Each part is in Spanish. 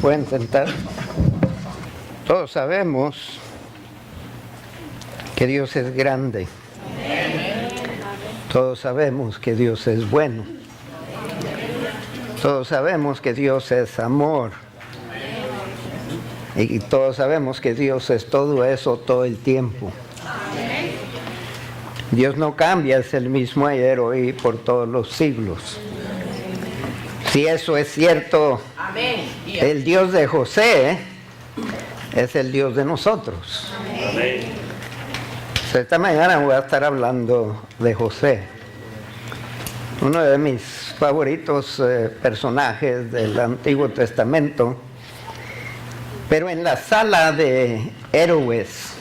pueden sentar. Todos sabemos que Dios es grande. Todos sabemos que Dios es bueno. Todos sabemos que Dios es amor. Y todos sabemos que Dios es todo eso todo el tiempo. Dios no cambia, es el mismo ayer, hoy y por todos los siglos. Si eso es cierto, el Dios de José es el Dios de nosotros. Esta mañana voy a estar hablando de José, uno de mis favoritos personajes del Antiguo Testamento, pero en la sala de héroes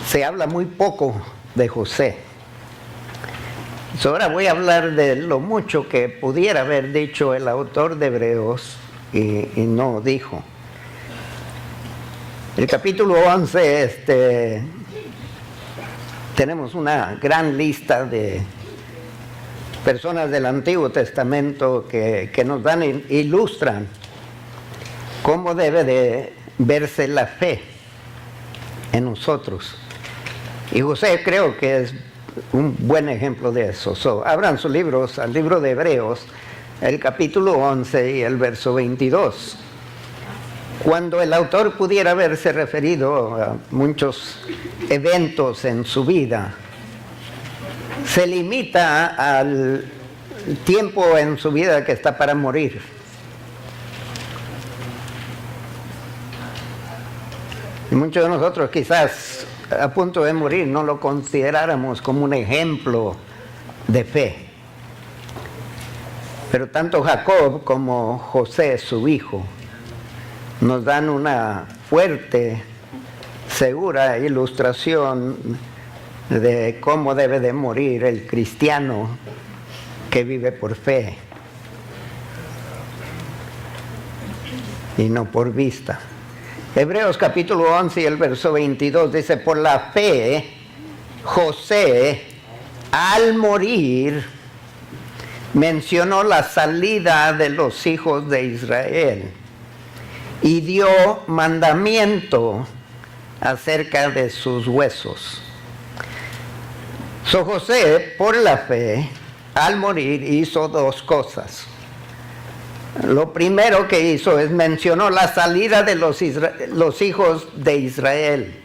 se habla muy poco de José. Ahora voy a hablar de lo mucho que pudiera haber dicho el autor de Hebreos y no dijo. El capítulo 11, tenemos una gran lista de personas del Antiguo Testamento que nos dan, ilustran cómo debe de verse la fe en nosotros. Y José creo que es un buen ejemplo de eso. Abran sus libros al libro de Hebreos, el capítulo 11 y el verso 22. Cuando el autor pudiera haberse referido a muchos eventos en su vida, se limita al tiempo en su vida que está para morir. Y muchos de nosotros quizás a punto de morir no lo consideráramos como un ejemplo de fe. Pero tanto Jacob como José, su hijo, nos dan una fuerte, segura ilustración de cómo debe de morir el cristiano que vive por fe y no por vista. Hebreos capítulo 11 y el verso 22 dice: por la fe, José, al morir, mencionó la salida de los hijos de Israel y dio mandamiento acerca de sus huesos. José, por la fe, al morir, hizo dos cosas. Lo primero que hizo es mencionó la salida de los hijos de Israel.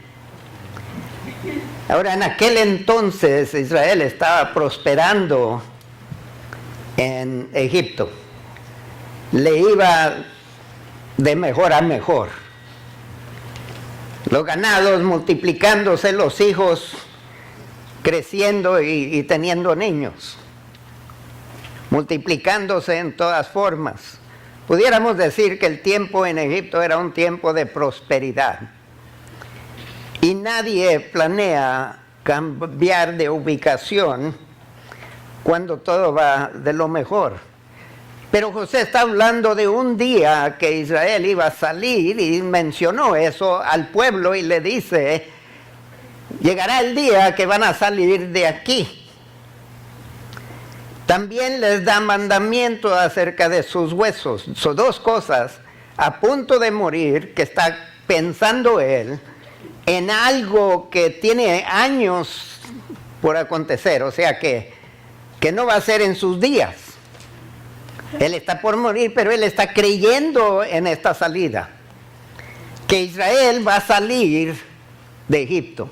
Ahora, en aquel entonces Israel estaba prosperando en Egipto. Le iba de mejor a mejor. Los ganados multiplicándose, los hijos creciendo y teniendo niños, multiplicándose en todas formas. Pudiéramos decir que el tiempo en Egipto era un tiempo de prosperidad. Y nadie planea cambiar de ubicación cuando todo va de lo mejor. Pero José está hablando de un día que Israel iba a salir y mencionó eso al pueblo y le dice: llegará el día que van a salir de aquí. También les da mandamiento acerca de sus huesos. Son dos cosas a punto de morir, que está pensando él en algo que tiene años por acontecer, o sea que no va a ser en sus días. Él está por morir, pero él está creyendo en esta salida, que Israel va a salir de Egipto.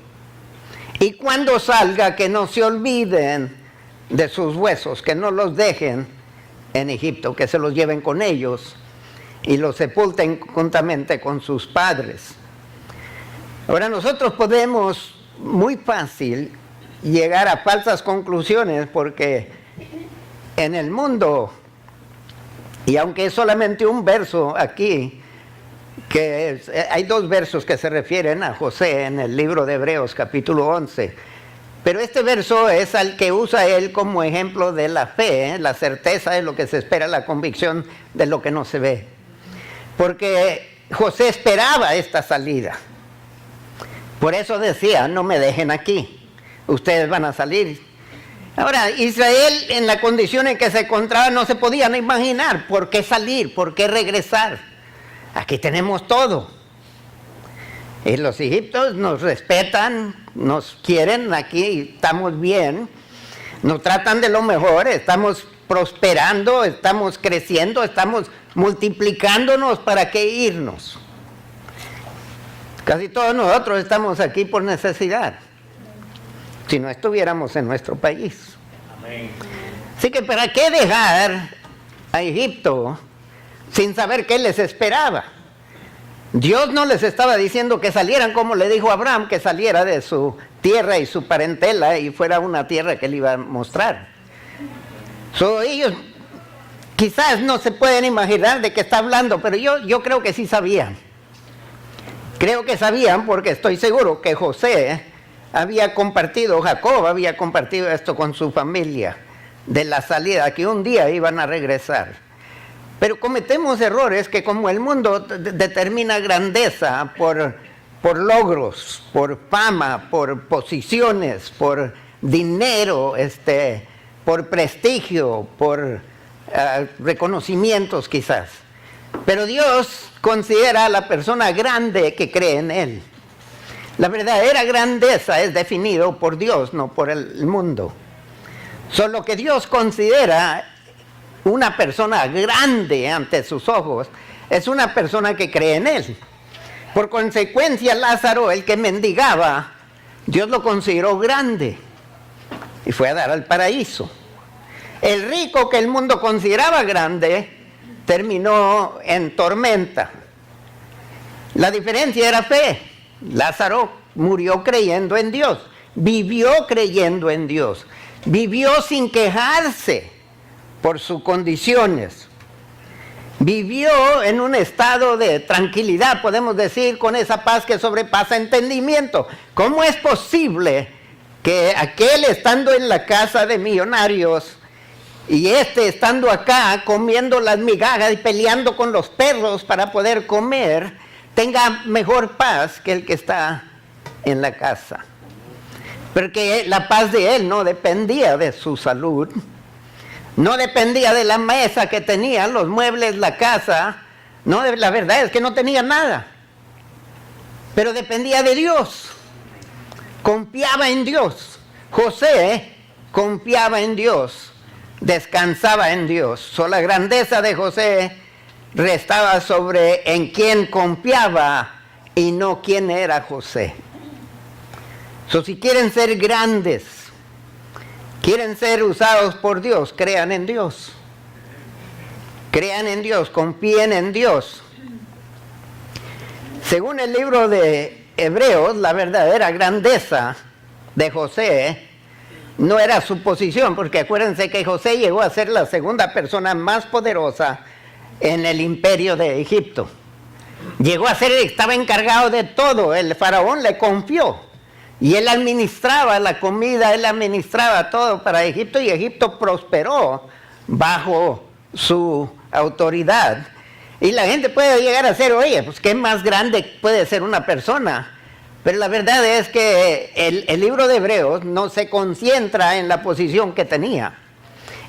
Y cuando salga, que no se olviden de sus huesos, que no los dejen en Egipto, que se los lleven con ellos y los sepulten juntamente con sus padres. Ahora, nosotros podemos muy fácil llegar a falsas conclusiones, porque en el mundo, y aunque es solamente un verso aquí, hay dos versos que se refieren a José en el libro de Hebreos capítulo 11, pero este verso es al que usa él como ejemplo de la fe, la certeza de lo que se espera, la convicción de lo que no se ve. Porque José esperaba esta salida. Por eso decía: no me dejen aquí, ustedes van a salir. Ahora, Israel en la condición en que se encontraba no se podían imaginar por qué salir, por qué regresar. Aquí tenemos todo. Y los egipcios nos respetan, nos quieren, aquí estamos bien, nos tratan de lo mejor, estamos prosperando, estamos creciendo, estamos multiplicándonos, ¿para qué irnos? Casi todos nosotros estamos aquí por necesidad, si no estuviéramos en nuestro país. Amén. Así que ¿para qué dejar a Egipto sin saber qué les esperaba? Dios no les estaba diciendo que salieran como le dijo a Abraham, que saliera de su tierra y su parentela y fuera una tierra que le iba a mostrar. Ellos quizás no se pueden imaginar de qué está hablando, pero yo creo que sí sabían. Creo que sabían porque estoy seguro que José había compartido, Jacob había compartido esto con su familia, de la salida, que un día iban a regresar. Pero cometemos errores que como el mundo determina grandeza por logros, por fama, por posiciones, por dinero, por prestigio, por reconocimientos quizás. Pero Dios considera a la persona grande que cree en Él. La verdadera grandeza es definido por Dios, no por el mundo. Solo que Dios considera una persona grande ante sus ojos es una persona que cree en Él. Por consecuencia, Lázaro, el que mendigaba, Dios lo consideró grande y fue a dar al paraíso. El rico que el mundo consideraba grande terminó en tormenta. La diferencia era fe. Lázaro murió creyendo en Dios, vivió creyendo en Dios, vivió sin quejarse por sus condiciones. Vivió en un estado de tranquilidad, podemos decir, con esa paz que sobrepasa entendimiento. ¿Cómo es posible que aquel estando en la casa de millonarios y estando acá comiendo las migajas y peleando con los perros para poder comer, tenga mejor paz que el que está en la casa? Porque la paz de él no dependía de su salud, no dependía de la mesa que tenía, los muebles, la casa. No, la verdad es que no tenía nada. Pero dependía de Dios. Confiaba en Dios. José confiaba en Dios. Descansaba en Dios. La grandeza de José restaba sobre en quién confiaba y no quién era José. Si quieren ser grandes, quieren ser usados por Dios, crean en Dios. Crean en Dios, confíen en Dios. Según el libro de Hebreos, la verdadera grandeza de José no era su posición, porque acuérdense que José llegó a ser la segunda persona más poderosa en el imperio de Egipto. Llegó a ser, estaba encargado de todo, el faraón le confió. Y él administraba la comida, él administraba todo para Egipto y Egipto prosperó bajo su autoridad. Y la gente puede llegar a ser, oye, pues qué más grande puede ser una persona. Pero la verdad es que el libro de Hebreos no se concentra en la posición que tenía,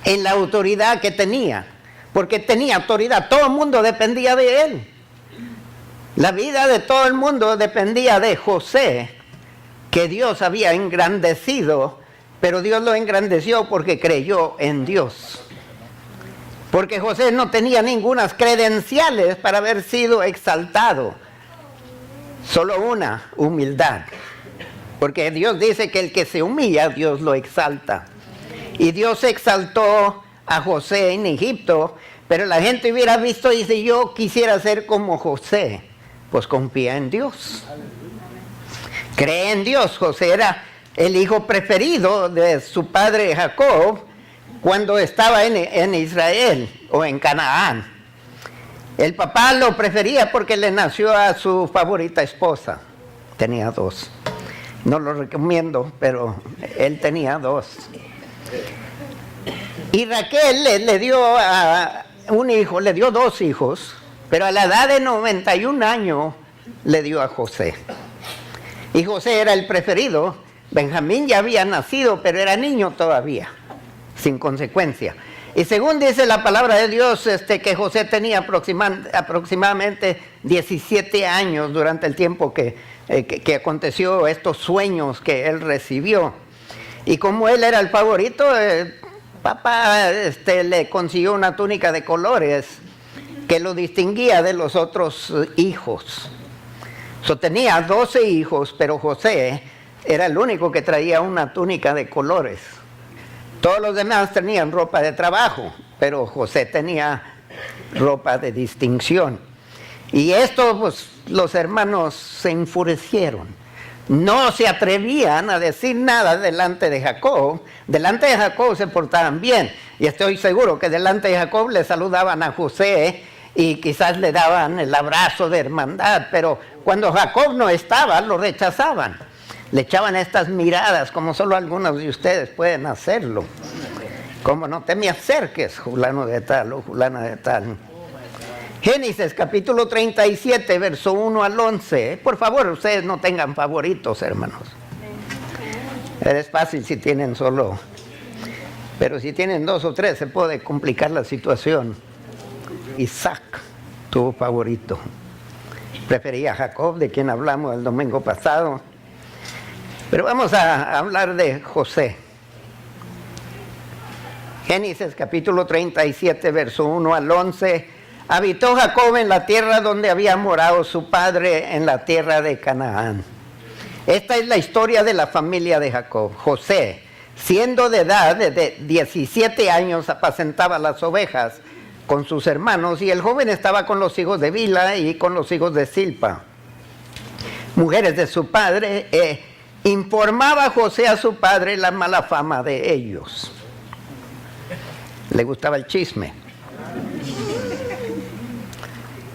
en la autoridad que tenía, porque tenía autoridad, todo el mundo dependía de él. La vida de todo el mundo dependía de José, que Dios había engrandecido, pero Dios lo engrandeció porque creyó en Dios. Porque José no tenía ninguna credenciales para haber sido exaltado, solo una, humildad. Porque Dios dice que el que se humilla, Dios lo exalta. Y Dios exaltó a José en Egipto, pero la gente hubiera visto y dice, yo quisiera ser como José. Pues confía en Dios. Cree en Dios. José era el hijo preferido de su padre Jacob cuando estaba en Israel o en Canaán. El papá lo prefería porque le nació a su favorita esposa. Tenía dos. No lo recomiendo, pero él tenía dos. Y Raquel le dio a un hijo, le dio dos hijos, pero a la edad de 91 años le dio a José. Y José era el preferido, Benjamín ya había nacido, pero era niño todavía, sin consecuencia. Y según dice la palabra de Dios, que José tenía aproximadamente 17 años durante el tiempo que aconteció estos sueños que él recibió. Y como él era el favorito, papá le consiguió una túnica de colores que lo distinguía de los otros hijos. Tenía 12 hijos, pero José era el único que traía una túnica de colores. Todos los demás tenían ropa de trabajo, pero José tenía ropa de distinción. Y esto, pues, los hermanos se enfurecieron. No se atrevían a decir nada delante de Jacob. Delante de Jacob se portaban bien. Y estoy seguro que delante de Jacob le saludaban a José y quizás le daban el abrazo de hermandad. Pero cuando Jacob no estaba, lo rechazaban. Le echaban estas miradas, como solo algunos de ustedes pueden hacerlo. Como no te me acerques, fulano de tal o fulana de tal. Génesis capítulo 37, verso 1 al 11. Por favor, ustedes no tengan favoritos, hermanos. Es fácil si tienen solo. Pero si tienen 2 o 3, se puede complicar la situación. Isaac tuvo favorito. Prefería a Jacob, de quien hablamos el domingo pasado. Pero vamos a hablar de José. Génesis capítulo 37, verso 1 al 11. Habitó Jacob en la tierra donde había morado su padre, en la tierra de Canaán. Esta es la historia de la familia de Jacob. José, siendo de edad de 17 años, apacentaba las ovejas con sus hermanos, y el joven estaba con los hijos de Bila y con los hijos de Silpa, mujeres de su padre. Informaba José a su padre la mala fama de ellos. Le gustaba el chisme.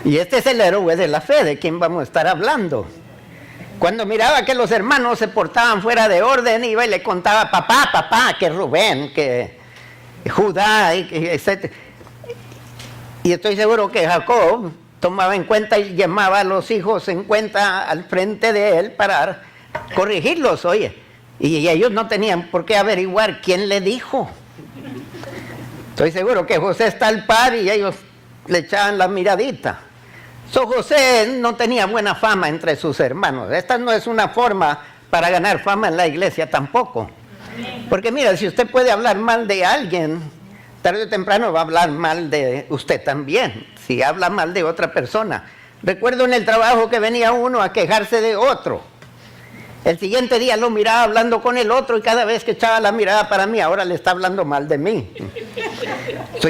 Y este es el héroe de la fe, de quien vamos a estar hablando. Cuando miraba que los hermanos se portaban fuera de orden, iba y le contaba: papá, que Rubén, que Judá, etc. Y estoy seguro que Jacob tomaba en cuenta y llamaba a los hijos en cuenta al frente de él para corregirlos, oye. Y ellos no tenían por qué averiguar quién le dijo. Estoy seguro que José está al par y ellos le echaban la miradita. José no tenía buena fama entre sus hermanos. Esta no es una forma para ganar fama en la iglesia tampoco. Porque mira, si usted puede hablar mal de alguien, tarde o temprano va a hablar mal de usted también, si habla mal de otra persona. Recuerdo en el trabajo que venía uno a quejarse de otro. El siguiente día lo miraba hablando con el otro, y cada vez que echaba la mirada para mí, ahora le está hablando mal de mí.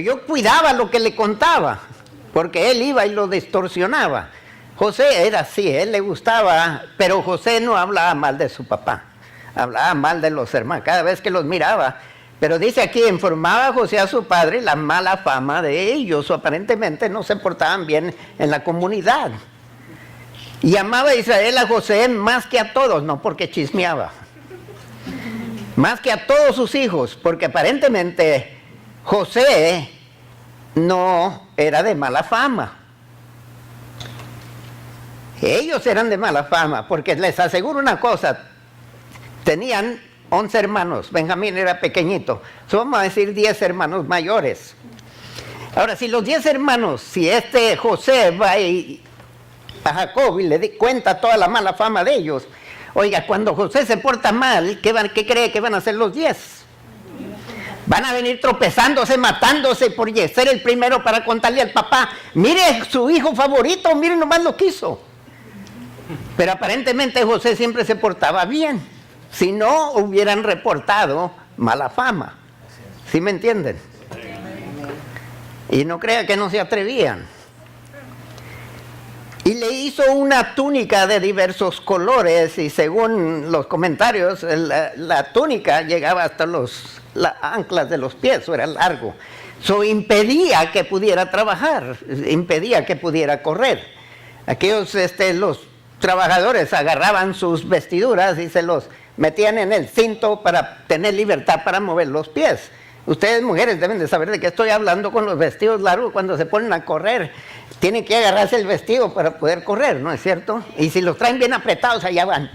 Yo cuidaba lo que le contaba, porque él iba y lo distorsionaba. José era así, él le gustaba, pero José no hablaba mal de su papá, hablaba mal de los hermanos, cada vez que los miraba. Pero dice aquí, informaba José a su padre la mala fama de ellos, o aparentemente no se portaban bien en la comunidad. Y amaba a Israel a José más que a todos, no porque chismeaba, más que a todos sus hijos, porque aparentemente José no era de mala fama. Ellos eran de mala fama, porque les aseguro una cosa: tenían 11 hermanos, Benjamín era pequeñito, vamos a decir 10 hermanos mayores. Ahora, si los 10 hermanos, si José va a Jacob y le cuenta toda la mala fama de ellos, oiga, cuando José se porta mal, ¿qué cree que van a hacer los 10? Van a venir tropezándose, matándose por ser el primero para contarle al papá: mire, su hijo favorito, mire nomás lo que hizo. Pero aparentemente José siempre se portaba bien, si no hubieran reportado mala fama. ¿Sí me entienden? Y no crea que no se atrevían. Y le hizo una túnica de diversos colores, y según los comentarios, la túnica llegaba hasta las anclas de los pies, era largo. Eso impedía que pudiera trabajar, impedía que pudiera correr. Aquellos, los trabajadores agarraban sus vestiduras y se los metían en el cinto para tener libertad para mover los pies. Ustedes, mujeres, deben de saber de qué estoy hablando con los vestidos largos. Cuando se ponen a correr, tienen que agarrarse el vestido para poder correr, ¿no es cierto? Y si los traen bien apretados, allá van.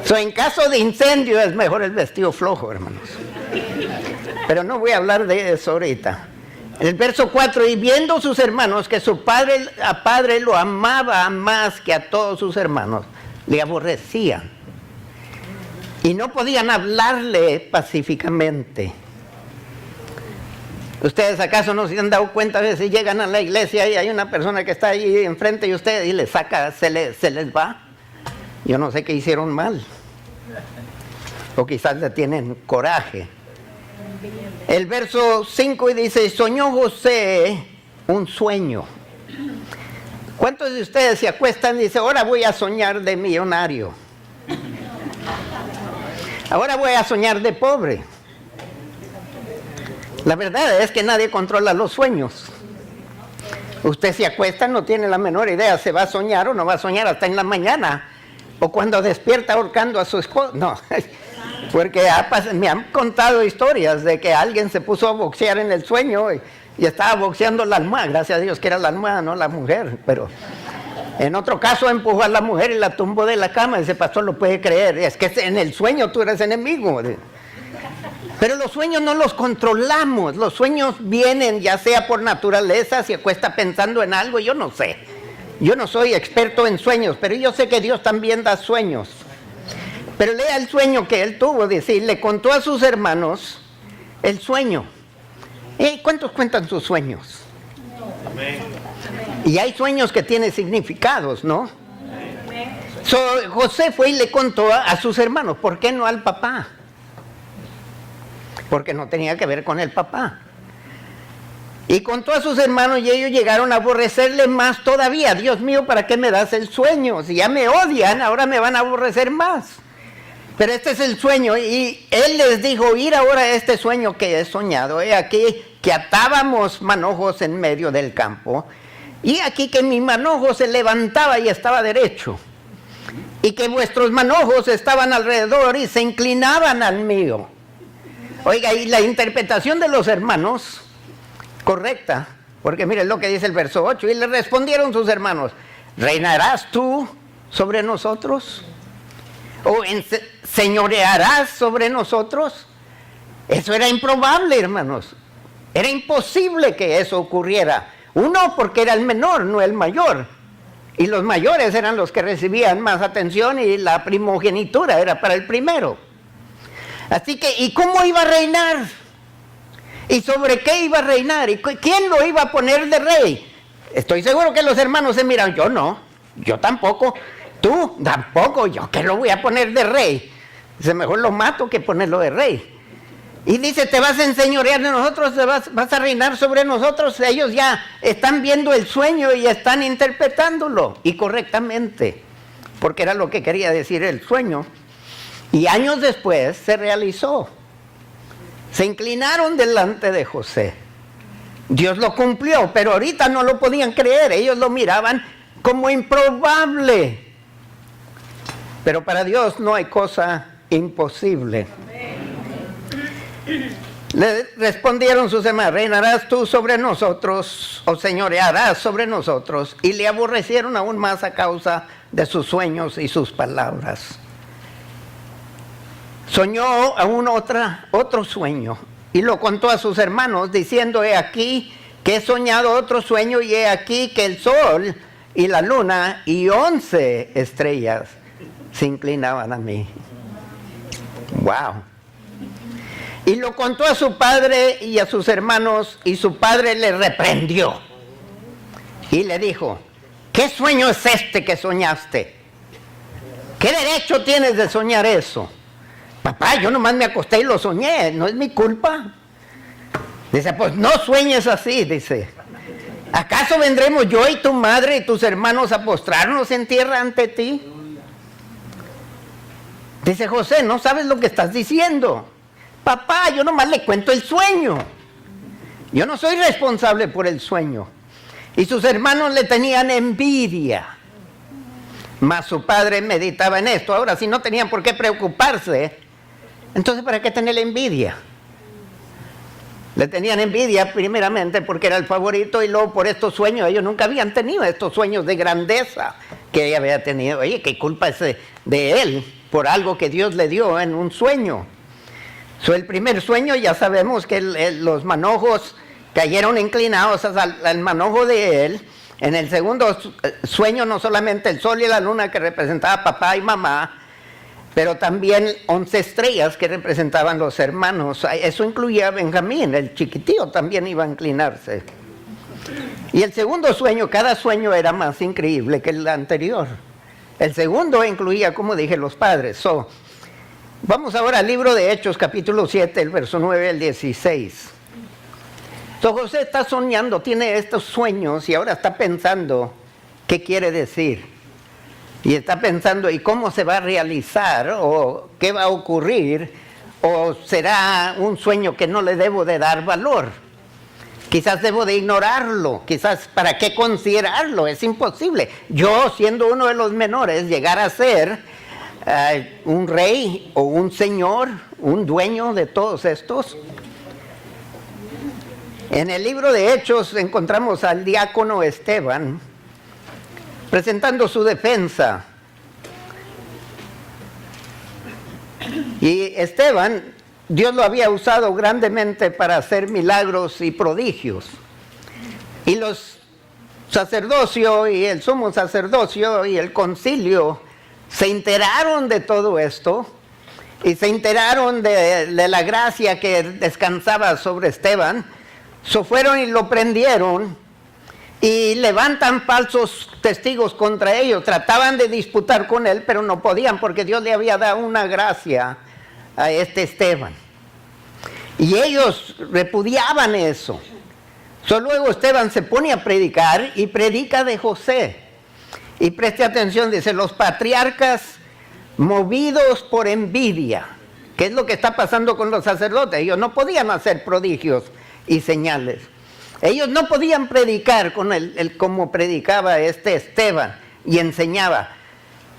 En caso de incendio es mejor el vestido flojo, hermanos. Pero no voy a hablar de eso ahorita. El verso 4, y viendo sus hermanos que su padre lo amaba más que a todos sus hermanos, le aborrecían. Y no podían hablarle pacíficamente. ¿Ustedes acaso no se han dado cuenta de si llegan a la iglesia y hay una persona que está ahí enfrente de ustedes y les saca, se les va? Yo no sé qué hicieron mal. O quizás le tienen coraje. El verso 5 dice, soñó José un sueño. ¿Cuántos de ustedes se acuestan y dicen, ahora voy a soñar de millonario? Ahora voy a soñar de pobre. La verdad es que nadie controla los sueños. Usted se acuesta, no tiene la menor idea, ¿se va a soñar o no va a soñar hasta en la mañana? O cuando despierta ahorcando a su esposa. No, porque me han contado historias de que alguien se puso a boxear en el sueño y estaba boxeando la almohada. Gracias a Dios que era la almohada, no la mujer. Pero en otro caso empujó a la mujer y la tumbó de la cama. Ese pastor lo puede creer. Es que en el sueño tú eres enemigo. Pero los sueños no los controlamos. Los sueños vienen ya sea por naturaleza, se acuesta pensando en algo, yo no sé. Yo no soy experto en sueños, pero yo sé que Dios también da sueños. Pero lea el sueño que él tuvo, dice, le contó a sus hermanos el sueño. ¿Cuántos cuentan sus sueños? Amén. Y hay sueños que tienen significados, ¿no? José fue y le contó a sus hermanos, ¿por qué no al papá? Porque no tenía que ver con el papá. Y contó a sus hermanos y ellos llegaron a aborrecerle más todavía. Dios mío, ¿para qué me das el sueño? Si ya me odian, ahora me van a aborrecer más. Pero este es el sueño y él les dijo, oír ahora este sueño que he soñado. He aquí que atábamos manojos en medio del campo y aquí que mi manojo se levantaba y estaba derecho y que vuestros manojos estaban alrededor y se inclinaban al mío. Oiga, y la interpretación de los hermanos, correcta, porque miren lo que dice el verso 8, y le respondieron sus hermanos, ¿reinarás tú sobre nosotros? ¿O señorearás sobre nosotros? Eso era improbable, hermanos. Era imposible que eso ocurriera. Uno, porque era el menor, no el mayor. Y los mayores eran los que recibían más atención y la primogenitura era para el primero. Así que, ¿y cómo iba a reinar? ¿Y sobre qué iba a reinar? ¿Y quién lo iba a poner de rey? Estoy seguro que los hermanos se miran, yo no, yo tampoco, tú tampoco, yo que lo voy a poner de rey. Dice, mejor lo mato que ponerlo de rey. Y dice, te vas a enseñorear de nosotros, vas a reinar sobre nosotros. Ellos ya están viendo el sueño y están interpretándolo, y correctamente, porque era lo que quería decir el sueño. Y años después se realizó. Se inclinaron delante de José. Dios lo cumplió, pero ahorita no lo podían creer. Ellos lo miraban como improbable. Pero para Dios no hay cosa imposible. Le respondieron sus hermanos, ¿reinarás tú sobre nosotros o señorearás sobre nosotros? Y le aborrecieron aún más a causa de sus sueños y sus palabras. Soñó aún otro sueño y lo contó a sus hermanos diciendo, he aquí que he soñado otro sueño y he aquí que el sol y la luna y 11 estrellas se inclinaban a mí. Wow. Y lo contó a su padre y a sus hermanos y su padre le reprendió y le dijo, ¿qué sueño es este que soñaste? ¿Qué derecho tienes de soñar eso? Papá, yo nomás me acosté y lo soñé, no es mi culpa. Dice, pues no sueñes así, dice. ¿Acaso vendremos yo y tu madre y tus hermanos a postrarnos en tierra ante ti? Dice José, no sabes lo que estás diciendo. Papá, yo nomás le cuento el sueño. Yo no soy responsable por el sueño. Y sus hermanos le tenían envidia. Mas su padre meditaba en esto. Ahora, si no tenían por qué preocuparse, entonces, ¿para qué tener envidia? Le tenían envidia primeramente porque era el favorito y luego por estos sueños. Ellos nunca habían tenido estos sueños de grandeza que ella había tenido. Oye, ¿qué culpa es de él? por algo que Dios le dio en un sueño. El primer sueño ya sabemos que los manojos cayeron inclinados al manojo de él. En el segundo sueño no solamente el sol y la luna que representaba papá y mamá, pero también 11 estrellas que representaban los hermanos. Eso incluía a Benjamín, el chiquitío también iba a inclinarse. Y el segundo sueño, cada sueño era más increíble que el anterior. El segundo incluía, como dije, los padres. Vamos ahora al libro de Hechos, capítulo 7, el verso 9 al 16. José está soñando, tiene estos sueños y ahora está pensando qué quiere decir. Y está pensando, ¿y cómo se va a realizar? ¿O qué va a ocurrir? ¿O será un sueño que no le debo de dar valor? Quizás debo de ignorarlo, quizás ¿para qué considerarlo? Es imposible. Yo, siendo uno de los menores, llegar a ser un rey o un señor, un dueño de todos estos. En el libro de Hechos encontramos al diácono Esteban presentando su defensa. Y Esteban, Dios lo había usado grandemente para hacer milagros y prodigios. Y los sacerdocios y el sumo sacerdocio y el concilio se enteraron de todo esto y se enteraron de la gracia que descansaba sobre Esteban. Fueron y lo prendieron y levantan falsos testigos contra ellos. Trataban de disputar con él, pero no podían porque Dios le había dado una gracia a este Esteban. Y ellos repudiaban eso. Luego Esteban se pone a predicar y predica de José. Y preste atención, dice, los patriarcas movidos por envidia. ¿Qué es lo que está pasando con los sacerdotes? Ellos no podían hacer prodigios y señales. Ellos no podían predicar como predicaba este Esteban y enseñaba.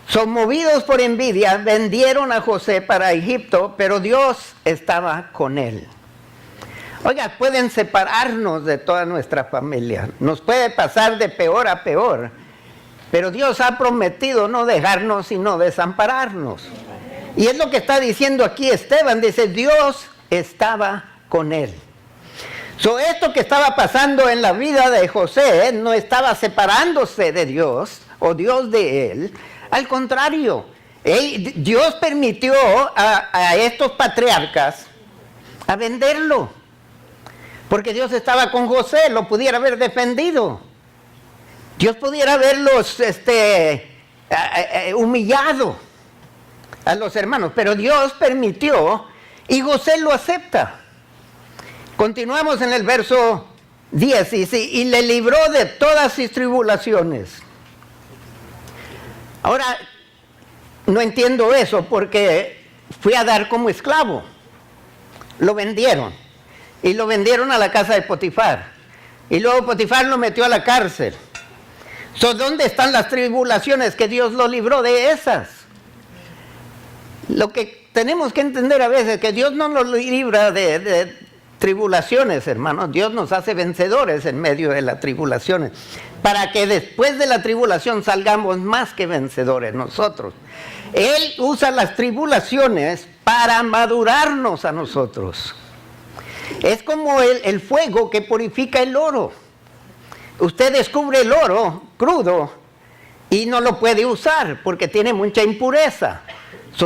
Son movidos por envidia, vendieron a José para Egipto, pero Dios estaba con él. Oiga, pueden separarnos de toda nuestra familia, nos puede pasar de peor a peor, pero Dios ha prometido no dejarnos y no desampararnos. Y es lo que está diciendo aquí Esteban, dice, Dios estaba con él. Esto que estaba pasando en la vida de José no estaba separándose de Dios o Dios de él. Al contrario, Dios permitió a estos patriarcas a venderlo. Porque Dios estaba con José, lo pudiera haber defendido. Dios pudiera haberlos humillado a los hermanos. Pero Dios permitió y José lo acepta. Continuamos en el verso 10, y le libró de todas sus tribulaciones. Ahora, no entiendo eso porque fue a dar como esclavo. Lo vendieron. Y lo vendieron a la casa de Potifar. Y luego Potifar lo metió a la cárcel. ¿Dónde están las tribulaciones que Dios lo libró de esas? Lo que tenemos que entender a veces es que Dios no nos libra de tribulaciones, hermanos. Dios nos hace vencedores en medio de las tribulaciones, para que después de la tribulación salgamos más que vencedores nosotros. Él usa las tribulaciones para madurarnos a nosotros. Es como el fuego que purifica el oro. Usted descubre el oro crudo y no lo puede usar porque tiene mucha impureza.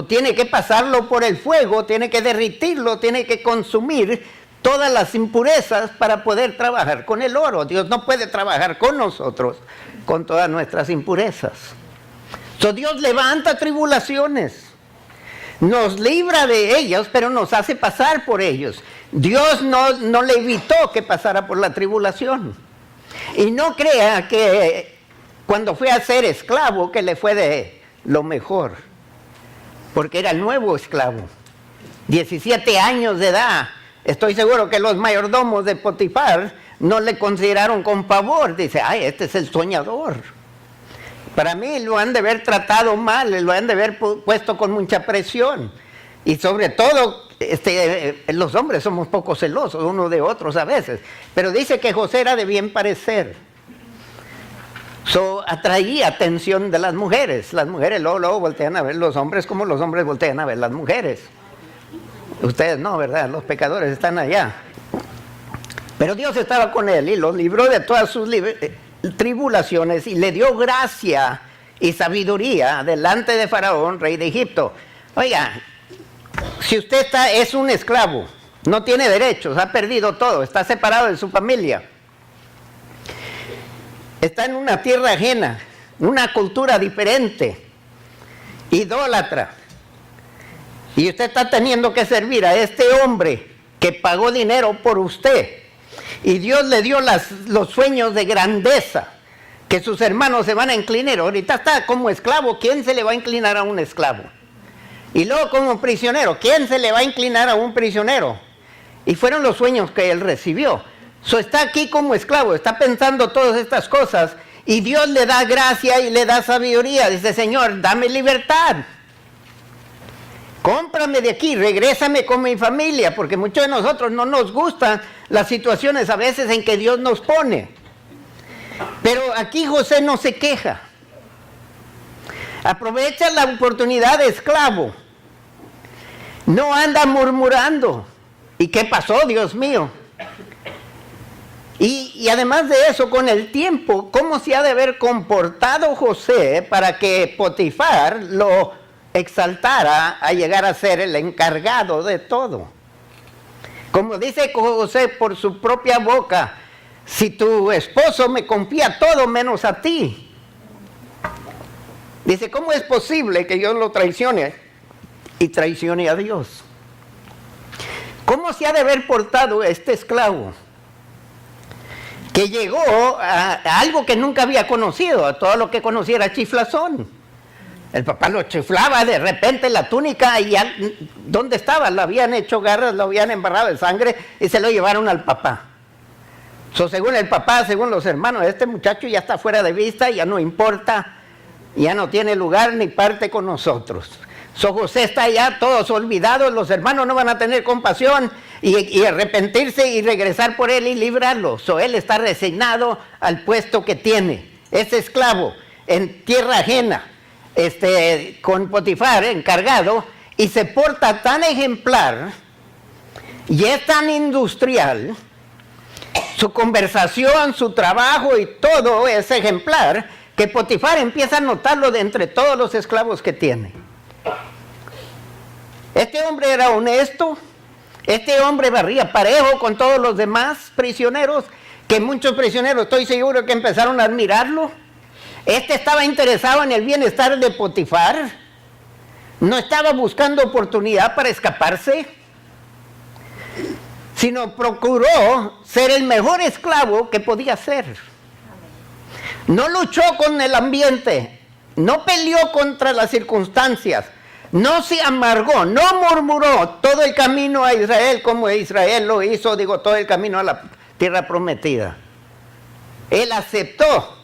Tiene que pasarlo por el fuego, tiene que derretirlo, tiene que consumir todas las impurezas para poder trabajar con el oro. Dios no puede trabajar con nosotros con todas nuestras impurezas. Dios levanta tribulaciones, nos libra de ellas, pero nos hace pasar por ellos. Dios no le evitó que pasara por la tribulación. Y no crea que cuando fue a ser esclavo que le fue de lo mejor, porque era el nuevo esclavo, 17 años de edad. Estoy seguro que los mayordomos de Potifar no le consideraron con favor. Dice, ay, este es el soñador. Para mí lo han de haber tratado mal, lo han de haber puesto con mucha presión. Y sobre todo, los hombres somos poco celosos unos de otros a veces. Pero dice que José era de bien parecer. Atraía atención de las mujeres. Las mujeres luego voltean a ver los hombres como los hombres voltean a ver las mujeres. Ustedes no, ¿verdad? Los pecadores están allá. Pero Dios estaba con él y lo libró de todas sus tribulaciones y le dio gracia y sabiduría delante de Faraón, rey de Egipto. Oiga, si usted es un esclavo, no tiene derechos, ha perdido todo, está separado de su familia, está en una tierra ajena, una cultura diferente, idólatra, y usted está teniendo que servir a este hombre que pagó dinero por usted, y Dios le dio los sueños de grandeza, que sus hermanos se van a inclinar. Ahorita está como esclavo, ¿quién se le va a inclinar a un esclavo? Y luego como prisionero, ¿quién se le va a inclinar a un prisionero? Y fueron los sueños que él recibió. Está aquí como esclavo, está pensando todas estas cosas, y Dios le da gracia y le da sabiduría. Dice, Señor, dame libertad. Cómprame de aquí, regrésame con mi familia, porque muchos de nosotros no nos gustan las situaciones a veces en que Dios nos pone. Pero aquí José no se queja. Aprovecha la oportunidad de esclavo. No anda murmurando. ¿Y qué pasó, Dios mío? Y además de eso, con el tiempo, ¿cómo se ha de haber comportado José para que Potifar lo exaltara a llegar a ser el encargado de todo? Como dice José por su propia boca, si tu esposo me confía todo menos a ti. Dice, ¿cómo es posible que yo lo traicione y traicione a Dios? ¿Cómo se ha de haber portado este esclavo? Que llegó a algo que nunca había conocido, a todo lo que conociera chiflazón. El papá lo chiflaba, de repente la túnica, y ¿dónde estaba? Lo habían hecho garras, lo habían embarrado de sangre y se lo llevaron al papá. Según el papá, según los hermanos, este muchacho ya está fuera de vista, ya no importa, ya no tiene lugar ni parte con nosotros. José está allá, todos olvidados, los hermanos no van a tener compasión y arrepentirse y regresar por él y librarlo. Él está resignado al puesto que tiene. Es esclavo en tierra ajena, con Potifar encargado, y se porta tan ejemplar y es tan industrial. Su conversación, su trabajo y todo es ejemplar, que Potifar empieza a notarlo de entre todos los esclavos que tiene. Este hombre era honesto, este hombre barría parejo con todos los demás prisioneros, que muchos prisioneros estoy seguro que empezaron a admirarlo. Este estaba interesado en el bienestar de Potifar, no estaba buscando oportunidad para escaparse, sino procuró ser el mejor esclavo que podía ser. No luchó con el ambiente, no peleó contra las circunstancias, no se amargó, no murmuró todo el camino a Israel como Israel lo hizo, todo el camino a la tierra prometida. Él aceptó,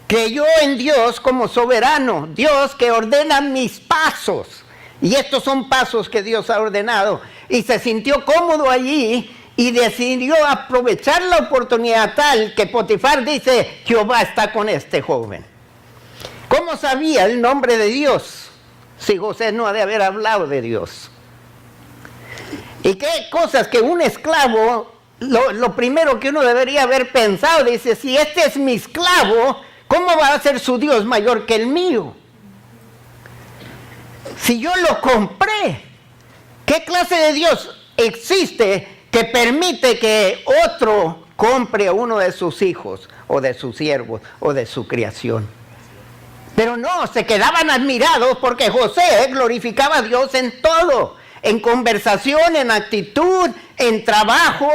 creyó en Dios como soberano, Dios que ordena mis pasos. Y estos son pasos que Dios ha ordenado. Y se sintió cómodo allí y decidió aprovechar la oportunidad tal que Potifar dice, Jehová está con este joven. ¿Cómo sabía el nombre de Dios si José no ha de haber hablado de Dios? Y qué cosas que un esclavo, lo primero que uno debería haber pensado, dice, si este es mi esclavo, ¿cómo va a ser su Dios mayor que el mío? Si yo lo compré, ¿qué clase de Dios existe que permite que otro compre a uno de sus hijos o de sus siervos o de su creación? Pero no, se quedaban admirados porque José glorificaba a Dios en todo, en conversación, en actitud, en trabajo,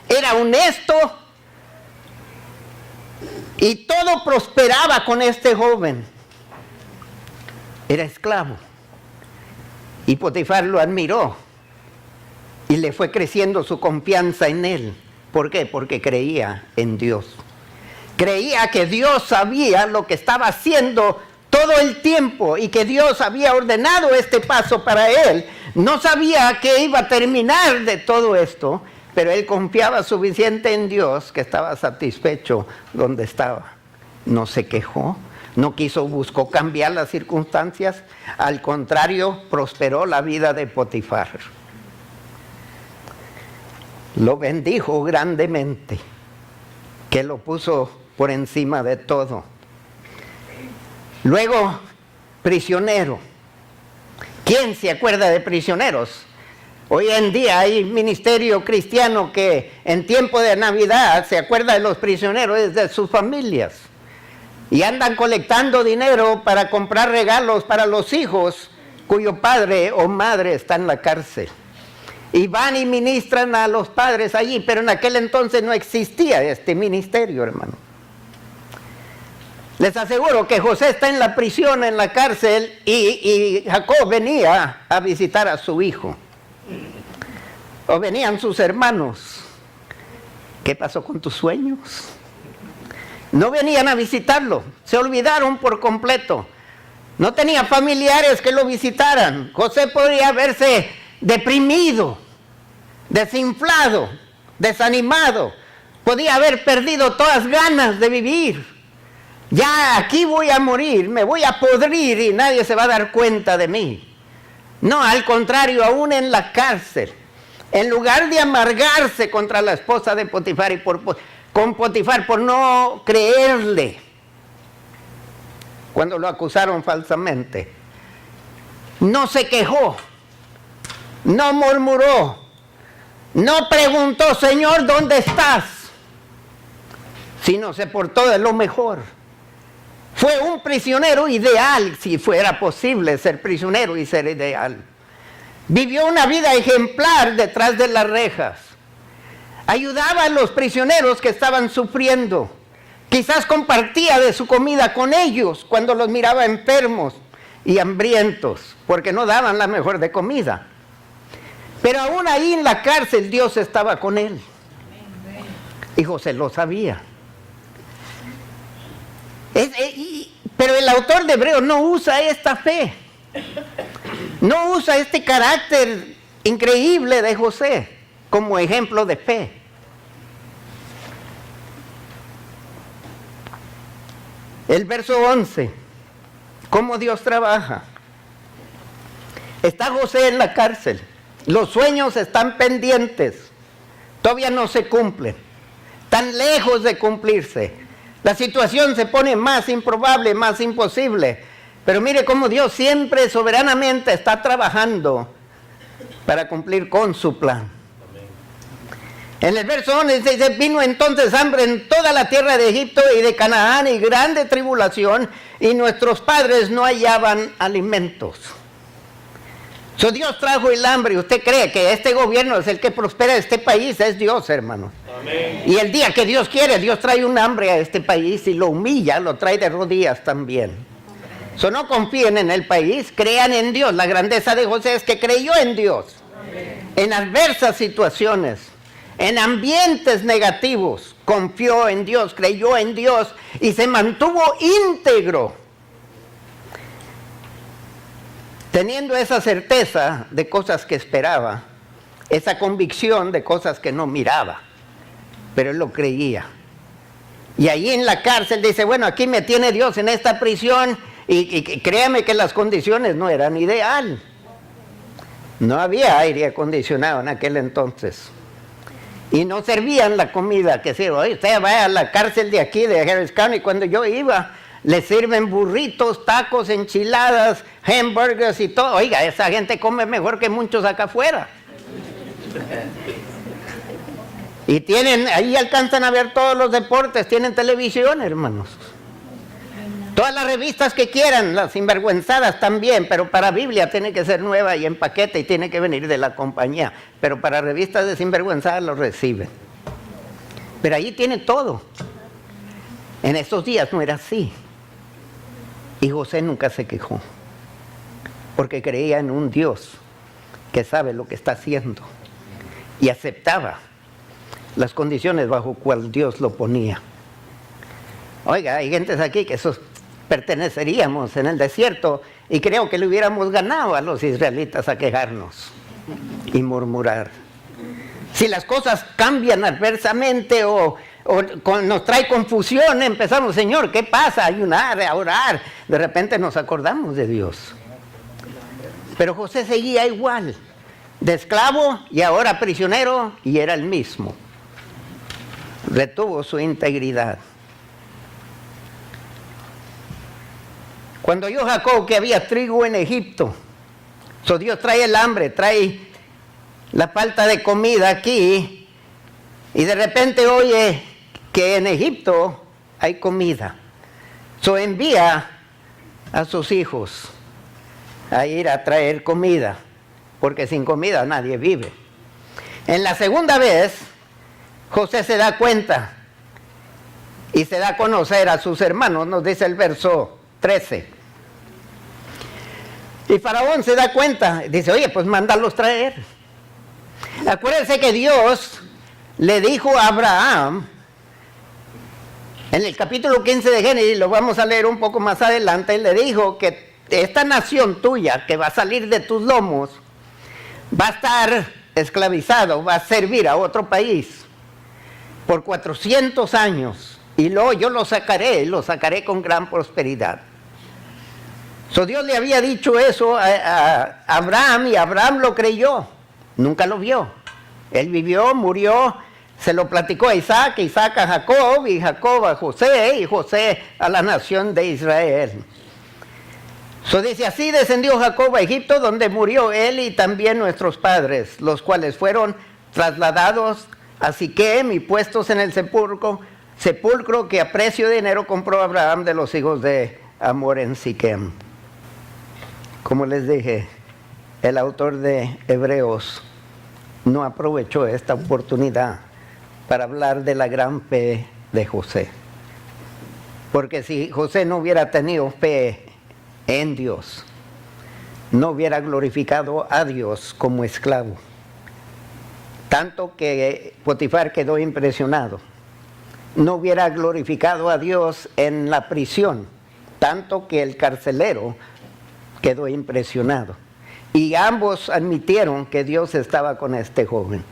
era honesto y todo prosperaba con este joven. Era esclavo. Y Potifar lo admiró y le fue creciendo su confianza en él. ¿Por qué? Porque creía en Dios. Creía que Dios sabía lo que estaba haciendo todo el tiempo y que Dios había ordenado este paso para él. No sabía que iba a terminar de todo esto, pero él confiaba suficiente en Dios que estaba satisfecho donde estaba. no se quejó, no buscó cambiar las circunstancias, al contrario, prosperó la vida de Potifar. Lo bendijo grandemente, que lo puso por encima de todo. Luego, prisionero. ¿Quién se acuerda de prisioneros? Hoy en día hay ministerio cristiano que en tiempo de Navidad se acuerda de los prisioneros de sus familias y andan colectando dinero para comprar regalos para los hijos cuyo padre o madre está en la cárcel. Y van y ministran a los padres allí, pero en aquel entonces no existía este ministerio, hermano. Les aseguro que José está en la prisión, en la cárcel, y Jacob venía a visitar a su hijo. O venían sus hermanos. ¿Qué pasó con tus sueños? No venían a visitarlo, se olvidaron por completo. No tenía familiares que lo visitaran. José podría verse deprimido, desinflado, desanimado. Podía haber perdido todas ganas de vivir. Ya aquí voy a morir, me voy a podrir y nadie se va a dar cuenta de mí. No, al contrario, aún en la cárcel, en lugar de amargarse contra la esposa de Potifar y con Potifar por no creerle cuando lo acusaron falsamente, no se quejó, no murmuró, no preguntó, Señor, ¿dónde estás? Sino se portó de lo mejor. Fue un prisionero ideal, si fuera posible ser prisionero y ser ideal. Vivió una vida ejemplar detrás de las rejas. Ayudaba a los prisioneros que estaban sufriendo. Quizás compartía de su comida con ellos cuando los miraba enfermos y hambrientos, porque no daban la mejor de comida. Pero aún ahí en la cárcel Dios estaba con él. Y José lo sabía. Pero el autor de Hebreos no usa esta fe. No usa este carácter increíble de José como ejemplo de fe. El verso 11, cómo Dios trabaja. Está José en la cárcel, los sueños están pendientes, todavía no se cumplen, están lejos de cumplirse. La situación se pone más improbable, más imposible. Pero mire cómo Dios siempre soberanamente está trabajando para cumplir con su plan. En el verso 11 dice, vino entonces hambre en toda la tierra de Egipto y de Canaán y grande tribulación, y nuestros padres no hallaban alimentos. Dios trajo el hambre. ¿Usted cree que este gobierno es el que prospera este país? Es Dios, hermano. Amén. Y el día que Dios quiere, Dios trae un hambre a este país y lo humilla, lo trae de rodillas también. No confíen en el país, crean en Dios. La grandeza de José es que creyó en Dios. Amén. En adversas situaciones, en ambientes negativos, confió en Dios, creyó en Dios y se mantuvo íntegro. Teniendo esa certeza de cosas que esperaba, esa convicción de cosas que no miraba, pero él lo creía. Y ahí en la cárcel dice, bueno, aquí me tiene Dios en esta prisión, y créame que las condiciones no eran ideal. No había aire acondicionado en aquel entonces. Y no servían la comida que sirve. Oye, usted va a la cárcel de aquí, de Harris County, cuando yo iba, le sirven burritos, tacos, enchiladas, hamburgers y todo. Oiga, esa gente come mejor que muchos acá afuera. Y tienen, ahí alcanzan a ver todos los deportes, tienen televisión, hermanos. Todas las revistas que quieran, las sinvergüenzadas también, pero para Biblia tiene que ser nueva y en paquete y tiene que venir de la compañía. Pero para revistas de sinvergüenzadas los reciben. Pero ahí tiene todo. En estos días no era así. Y José nunca se quejó, porque creía en un Dios que sabe lo que está haciendo y aceptaba las condiciones bajo cual Dios lo ponía. Oiga, hay gentes aquí que perteneceríamos en el desierto y creo que le hubiéramos ganado a los israelitas a quejarnos y murmurar. Si las cosas cambian adversamente o nos trae confusión, empezamos, Señor, ¿qué pasa? A ayunar, a orar. De repente nos acordamos de Dios. Pero José seguía igual, de esclavo y ahora prisionero, y era el mismo. Retuvo su integridad. Cuando oyó Jacob que había trigo en Egipto, Dios trae el hambre, trae la falta de comida aquí, y de repente oye que en Egipto hay comida. Envía a sus hijos a ir a traer comida, porque sin comida nadie vive. En la segunda vez, José se da cuenta y se da a conocer a sus hermanos, nos dice el verso 13. Y Faraón se da cuenta, dice, oye, pues mándalos traer. Acuérdense que Dios le dijo a Abraham, en el capítulo 15 de Génesis, lo vamos a leer un poco más adelante, le dijo que esta nación tuya que va a salir de tus lomos va a estar esclavizado, va a servir a otro país por 400 años y luego yo lo sacaré con gran prosperidad. Dios le había dicho eso a Abraham y Abraham lo creyó, nunca lo vio. Él vivió, murió, se lo platicó a Isaac, Isaac a Jacob y Jacob a José y José a la nación de Israel. Dice, así descendió Jacob a Egipto, donde murió él y también nuestros padres, los cuales fueron trasladados a Siquem y puestos en el sepulcro que a precio de dinero compró Abraham de los hijos de Amor en Siquem. Como les dije, el autor de Hebreos no aprovechó esta oportunidad para hablar de la gran fe de José. Porque si José no hubiera tenido fe en Dios, no hubiera glorificado a Dios como esclavo. Tanto que Potifar quedó impresionado. No hubiera glorificado a Dios en la prisión, tanto que el carcelero quedó impresionado. Y ambos admitieron que Dios estaba con este joven.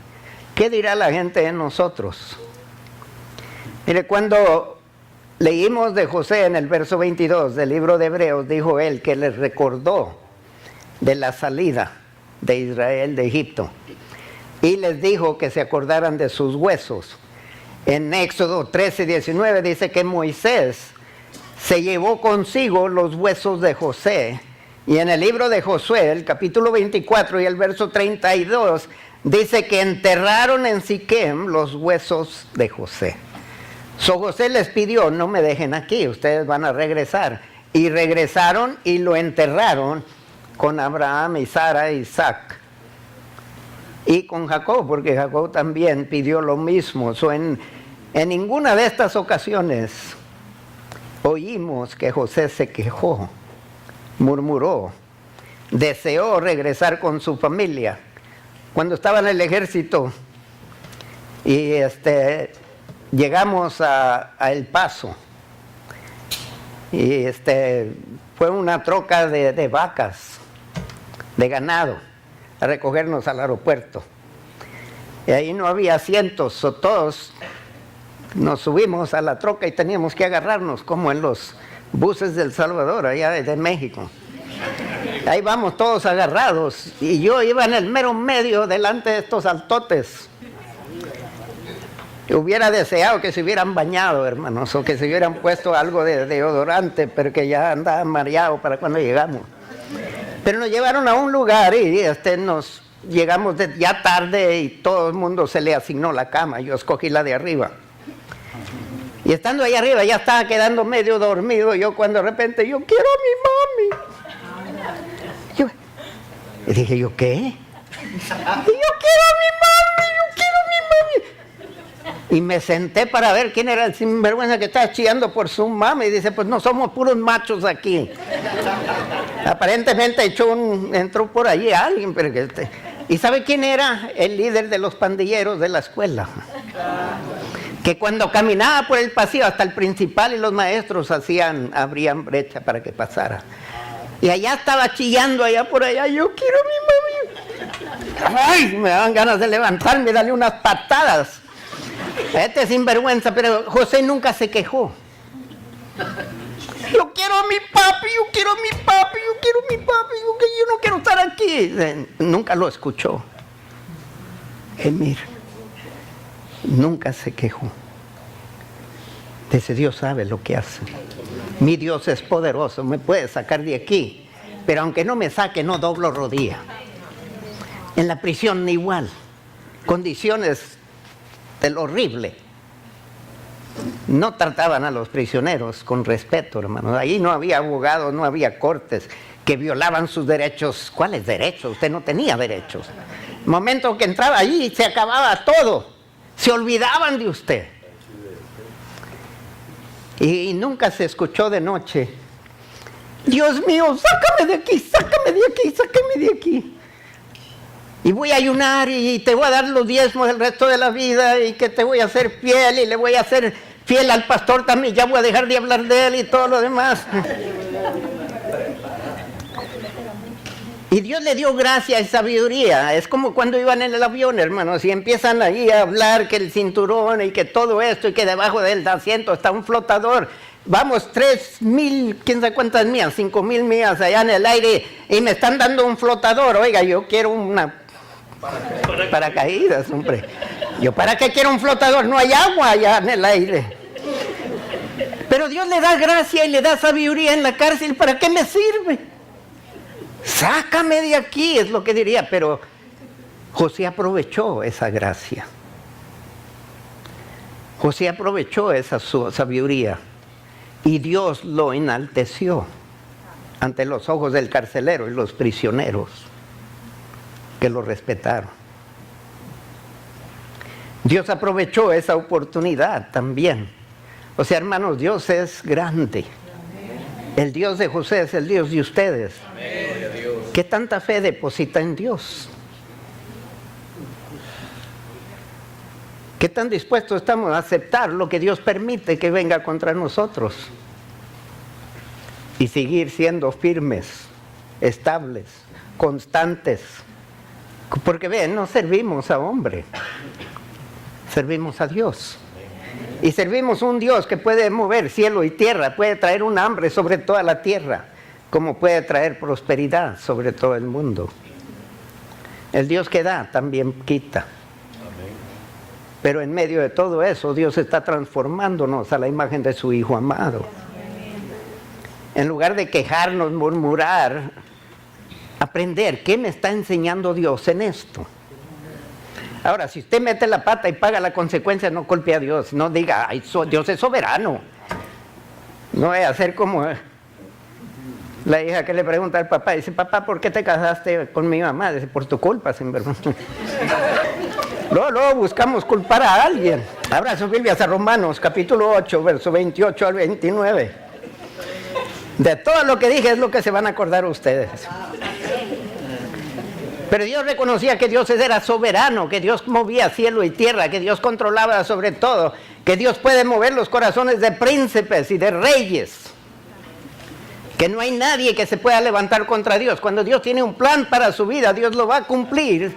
¿Qué dirá la gente de nosotros? Mire, cuando leímos de José en el verso 22 del libro de Hebreos, dijo él que les recordó de la salida de Israel de Egipto y les dijo que se acordaran de sus huesos. En Éxodo 13:19 dice que Moisés se llevó consigo los huesos de José. Y en el libro de Josué, el capítulo 24 y el verso 32, dice que enterraron en Siquem los huesos de José. José les pidió, no me dejen aquí, ustedes van a regresar. Y regresaron y lo enterraron con Abraham y Sara y Isaac. Y con Jacob, porque Jacob también pidió lo mismo. En ninguna de estas ocasiones oímos que José se quejó, murmuró, deseó regresar con su familia. Cuando estaba en el ejército y llegamos a El Paso y fue una troca de vacas, de ganado, a recogernos al aeropuerto. Y ahí no había asientos, todos nos subimos a la troca y teníamos que agarrarnos como en los buses del Salvador, allá de México. Ahí vamos todos agarrados y yo iba en el mero medio delante de estos altotes. Hubiera deseado que se hubieran bañado, hermanos, o que se hubieran puesto algo de deodorante, pero que ya andaban mareados para cuando llegamos. Pero nos llevaron a un lugar y nos llegamos ya tarde y todo el mundo se le asignó la cama. Yo escogí la de arriba. Y estando ahí arriba ya estaba quedando medio dormido. Yo cuando de repente, yo quiero a mi mami. Y dije, ¿yo qué? Y yo quiero a mi mami, yo quiero a mi mami. Y me senté para ver quién era el sinvergüenza que estaba chillando por su mami. Y dice, pues no somos puros machos aquí. Aparentemente entró por allí alguien. Pero ¿y sabe quién era? El líder de los pandilleros de la escuela. Que cuando caminaba por el pasillo hasta el principal y los maestros abrían brecha para que pasara. Y allá estaba chillando, allá por allá, yo quiero a mi mami. Ay, me daban ganas de levantarme y darle unas patadas. Este es sinvergüenza, pero José nunca se quejó. Yo quiero a mi papi, yo quiero a mi papi, yo quiero a mi papi, yo no quiero estar aquí. Nunca lo escuchó. Mira, nunca se quejó. Dice, Dios sabe lo que hace. Mi Dios es poderoso, me puede sacar de aquí. Pero aunque no me saque, no doblo rodilla. En la prisión igual. Condiciones del horrible. No trataban a los prisioneros con respeto, hermanos. Ahí no había abogados, no había cortes que violaban sus derechos. ¿Cuáles derechos? Usted no tenía derechos. El momento que entraba allí se acababa todo. Se olvidaban de usted. Y nunca se escuchó de noche: Dios mío, sácame de aquí, sácame de aquí, sácame de aquí. Y voy a ayunar y te voy a dar los diezmos el resto de la vida y que te voy a hacer fiel y le voy a hacer fiel al pastor también. Ya voy a dejar de hablar de él y todo lo demás. Y Dios le dio gracia y sabiduría. Es como cuando iban en el avión, hermanos, y empiezan ahí a hablar que el cinturón y que todo esto y que debajo del asiento está un flotador. Vamos 3,000, quién sabe cuántas millas, 5,000 millas allá en el aire y me están dando un flotador. Oiga, yo quiero una paracaídas, hombre. Yo, ¿para qué quiero un flotador? No hay agua allá en el aire. Pero Dios le da gracia y le da sabiduría en la cárcel. ¿Para qué me sirve? Sácame de aquí, es lo que diría. Pero José aprovechó esa gracia. José aprovechó esa sabiduría. Y Dios lo enalteció ante los ojos del carcelero y los prisioneros que lo respetaron. Dios aprovechó esa oportunidad también. O sea, hermanos, Dios es grande. El Dios de José es el Dios de ustedes. ¿Qué tanta fe deposita en Dios? ¿Qué tan dispuestos estamos a aceptar lo que Dios permite que venga contra nosotros? Y seguir siendo firmes, estables, constantes. Porque ven, no servimos a hombre, servimos a Dios. Y servimos a un Dios que puede mover cielo y tierra, puede traer un hambre sobre toda la tierra, como puede traer prosperidad sobre todo el mundo. El Dios que da también quita. Pero en medio de todo eso, Dios está transformándonos a la imagen de su Hijo amado. En lugar de quejarnos, murmurar, aprender qué me está enseñando Dios en esto. Ahora, si usted mete la pata y paga la consecuencia, no culpe a Dios. No diga, ay, Dios es soberano. No es hacer como la hija que le pregunta al papá. Dice, papá, ¿por qué te casaste con mi mamá? Dice, por tu culpa, sinvergüenza. Luego buscamos culpar a alguien. Abra sus Biblias a Romanos, capítulo 8, verso 28 al 29. De todo lo que dije es lo que se van a acordar ustedes. Pero Dios reconocía que Dios era soberano, que Dios movía cielo y tierra, que Dios controlaba sobre todo, que Dios puede mover los corazones de príncipes y de reyes, que no hay nadie que se pueda levantar contra Dios. Cuando Dios tiene un plan para su vida, Dios lo va a cumplir.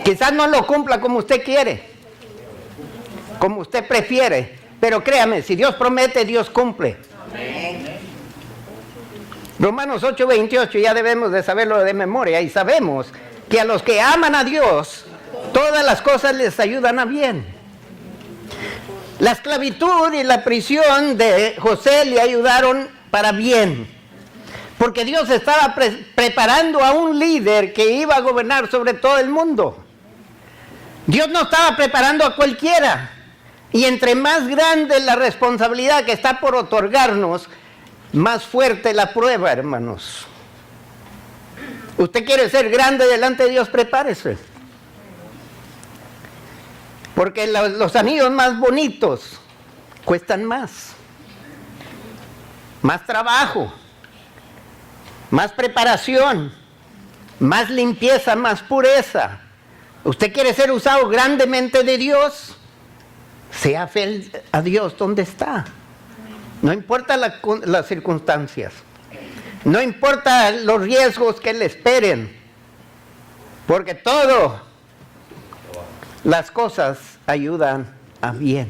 Quizás no lo cumpla como usted quiere, como usted prefiere, pero créame, si Dios promete, Dios cumple. Romanos 8:28, ya debemos de saberlo de memoria, y sabemos que a los que aman a Dios, todas las cosas les ayudan a bien. La esclavitud y la prisión de José le ayudaron para bien, porque Dios estaba preparando a un líder que iba a gobernar sobre todo el mundo. Dios no estaba preparando a cualquiera. Y entre más grande la responsabilidad que está por otorgarnos, más fuerte la prueba, hermanos. Usted quiere ser grande delante de Dios, prepárese. Porque los anillos más bonitos cuestan más. Más trabajo. Más preparación, más limpieza, más pureza. ¿Usted quiere ser usado grandemente de Dios? Sea fiel a Dios donde está. No importa las circunstancias. No importa los riesgos que le esperen. Porque todas las cosas ayudan a bien.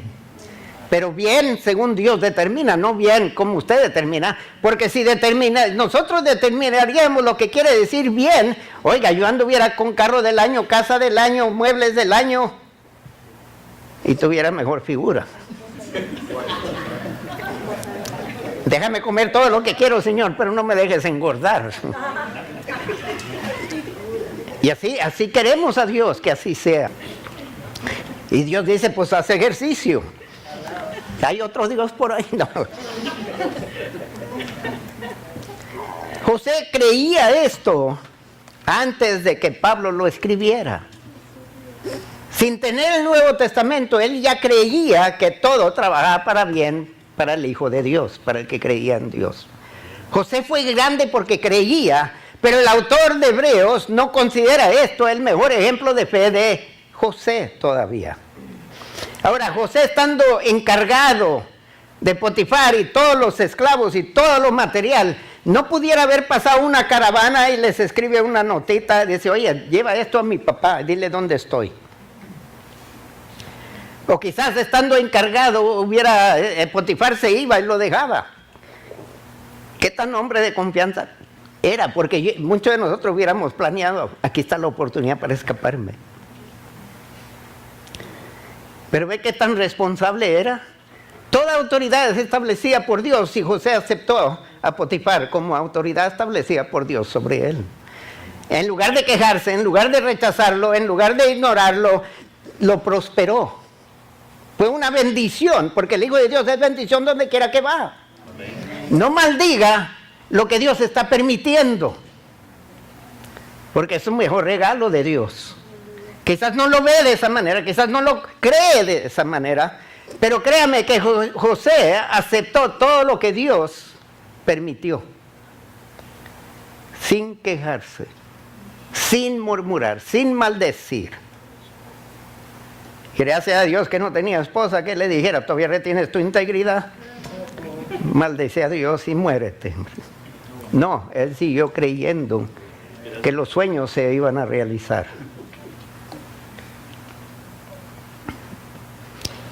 Pero bien según Dios determina, no bien como usted determina. Porque si nosotros determinaríamos lo que quiere decir bien, oiga, yo anduviera con carro del año, casa del año, muebles del año, y tuviera mejor figura. Déjame comer todo lo que quiero, Señor, pero no me dejes engordar. Y así queremos a Dios, que así sea. Y Dios dice, pues haz ejercicio. ¿Hay otro Dios por ahí? No. José creía esto antes de que Pablo lo escribiera. Sin tener el Nuevo Testamento, él ya creía que todo trabajaba para bien para el Hijo de Dios, para el que creía en Dios. José fue grande porque creía, pero el autor de Hebreos no considera esto el mejor ejemplo de fe de José todavía. Ahora, José, estando encargado de Potifar y todos los esclavos y todo lo material, no pudiera haber pasado una caravana y les escribe una notita, dice, oye, lleva esto a mi papá, dile dónde estoy. O quizás estando encargado Potifar se iba y lo dejaba. ¿Qué tan hombre de confianza era? Porque muchos de nosotros hubiéramos planeado, aquí está la oportunidad para escaparme. Pero ve qué tan responsable era. Toda autoridad es establecida por Dios y José aceptó a Potifar como autoridad establecida por Dios sobre él. En lugar de quejarse, en lugar de rechazarlo, en lugar de ignorarlo, lo prosperó. Fue una bendición, porque el Hijo de Dios es bendición donde quiera que va. Amén. No maldiga lo que Dios está permitiendo, porque es un mejor regalo de Dios. Quizás no lo ve de esa manera, quizás no lo cree de esa manera, pero créame que José aceptó todo lo que Dios permitió, sin quejarse, sin murmurar, sin maldecir. Gracias a Dios que no tenía esposa que le dijera, todavía retienes tu integridad, maldice a Dios y muérete. No, él siguió creyendo que los sueños se iban a realizar.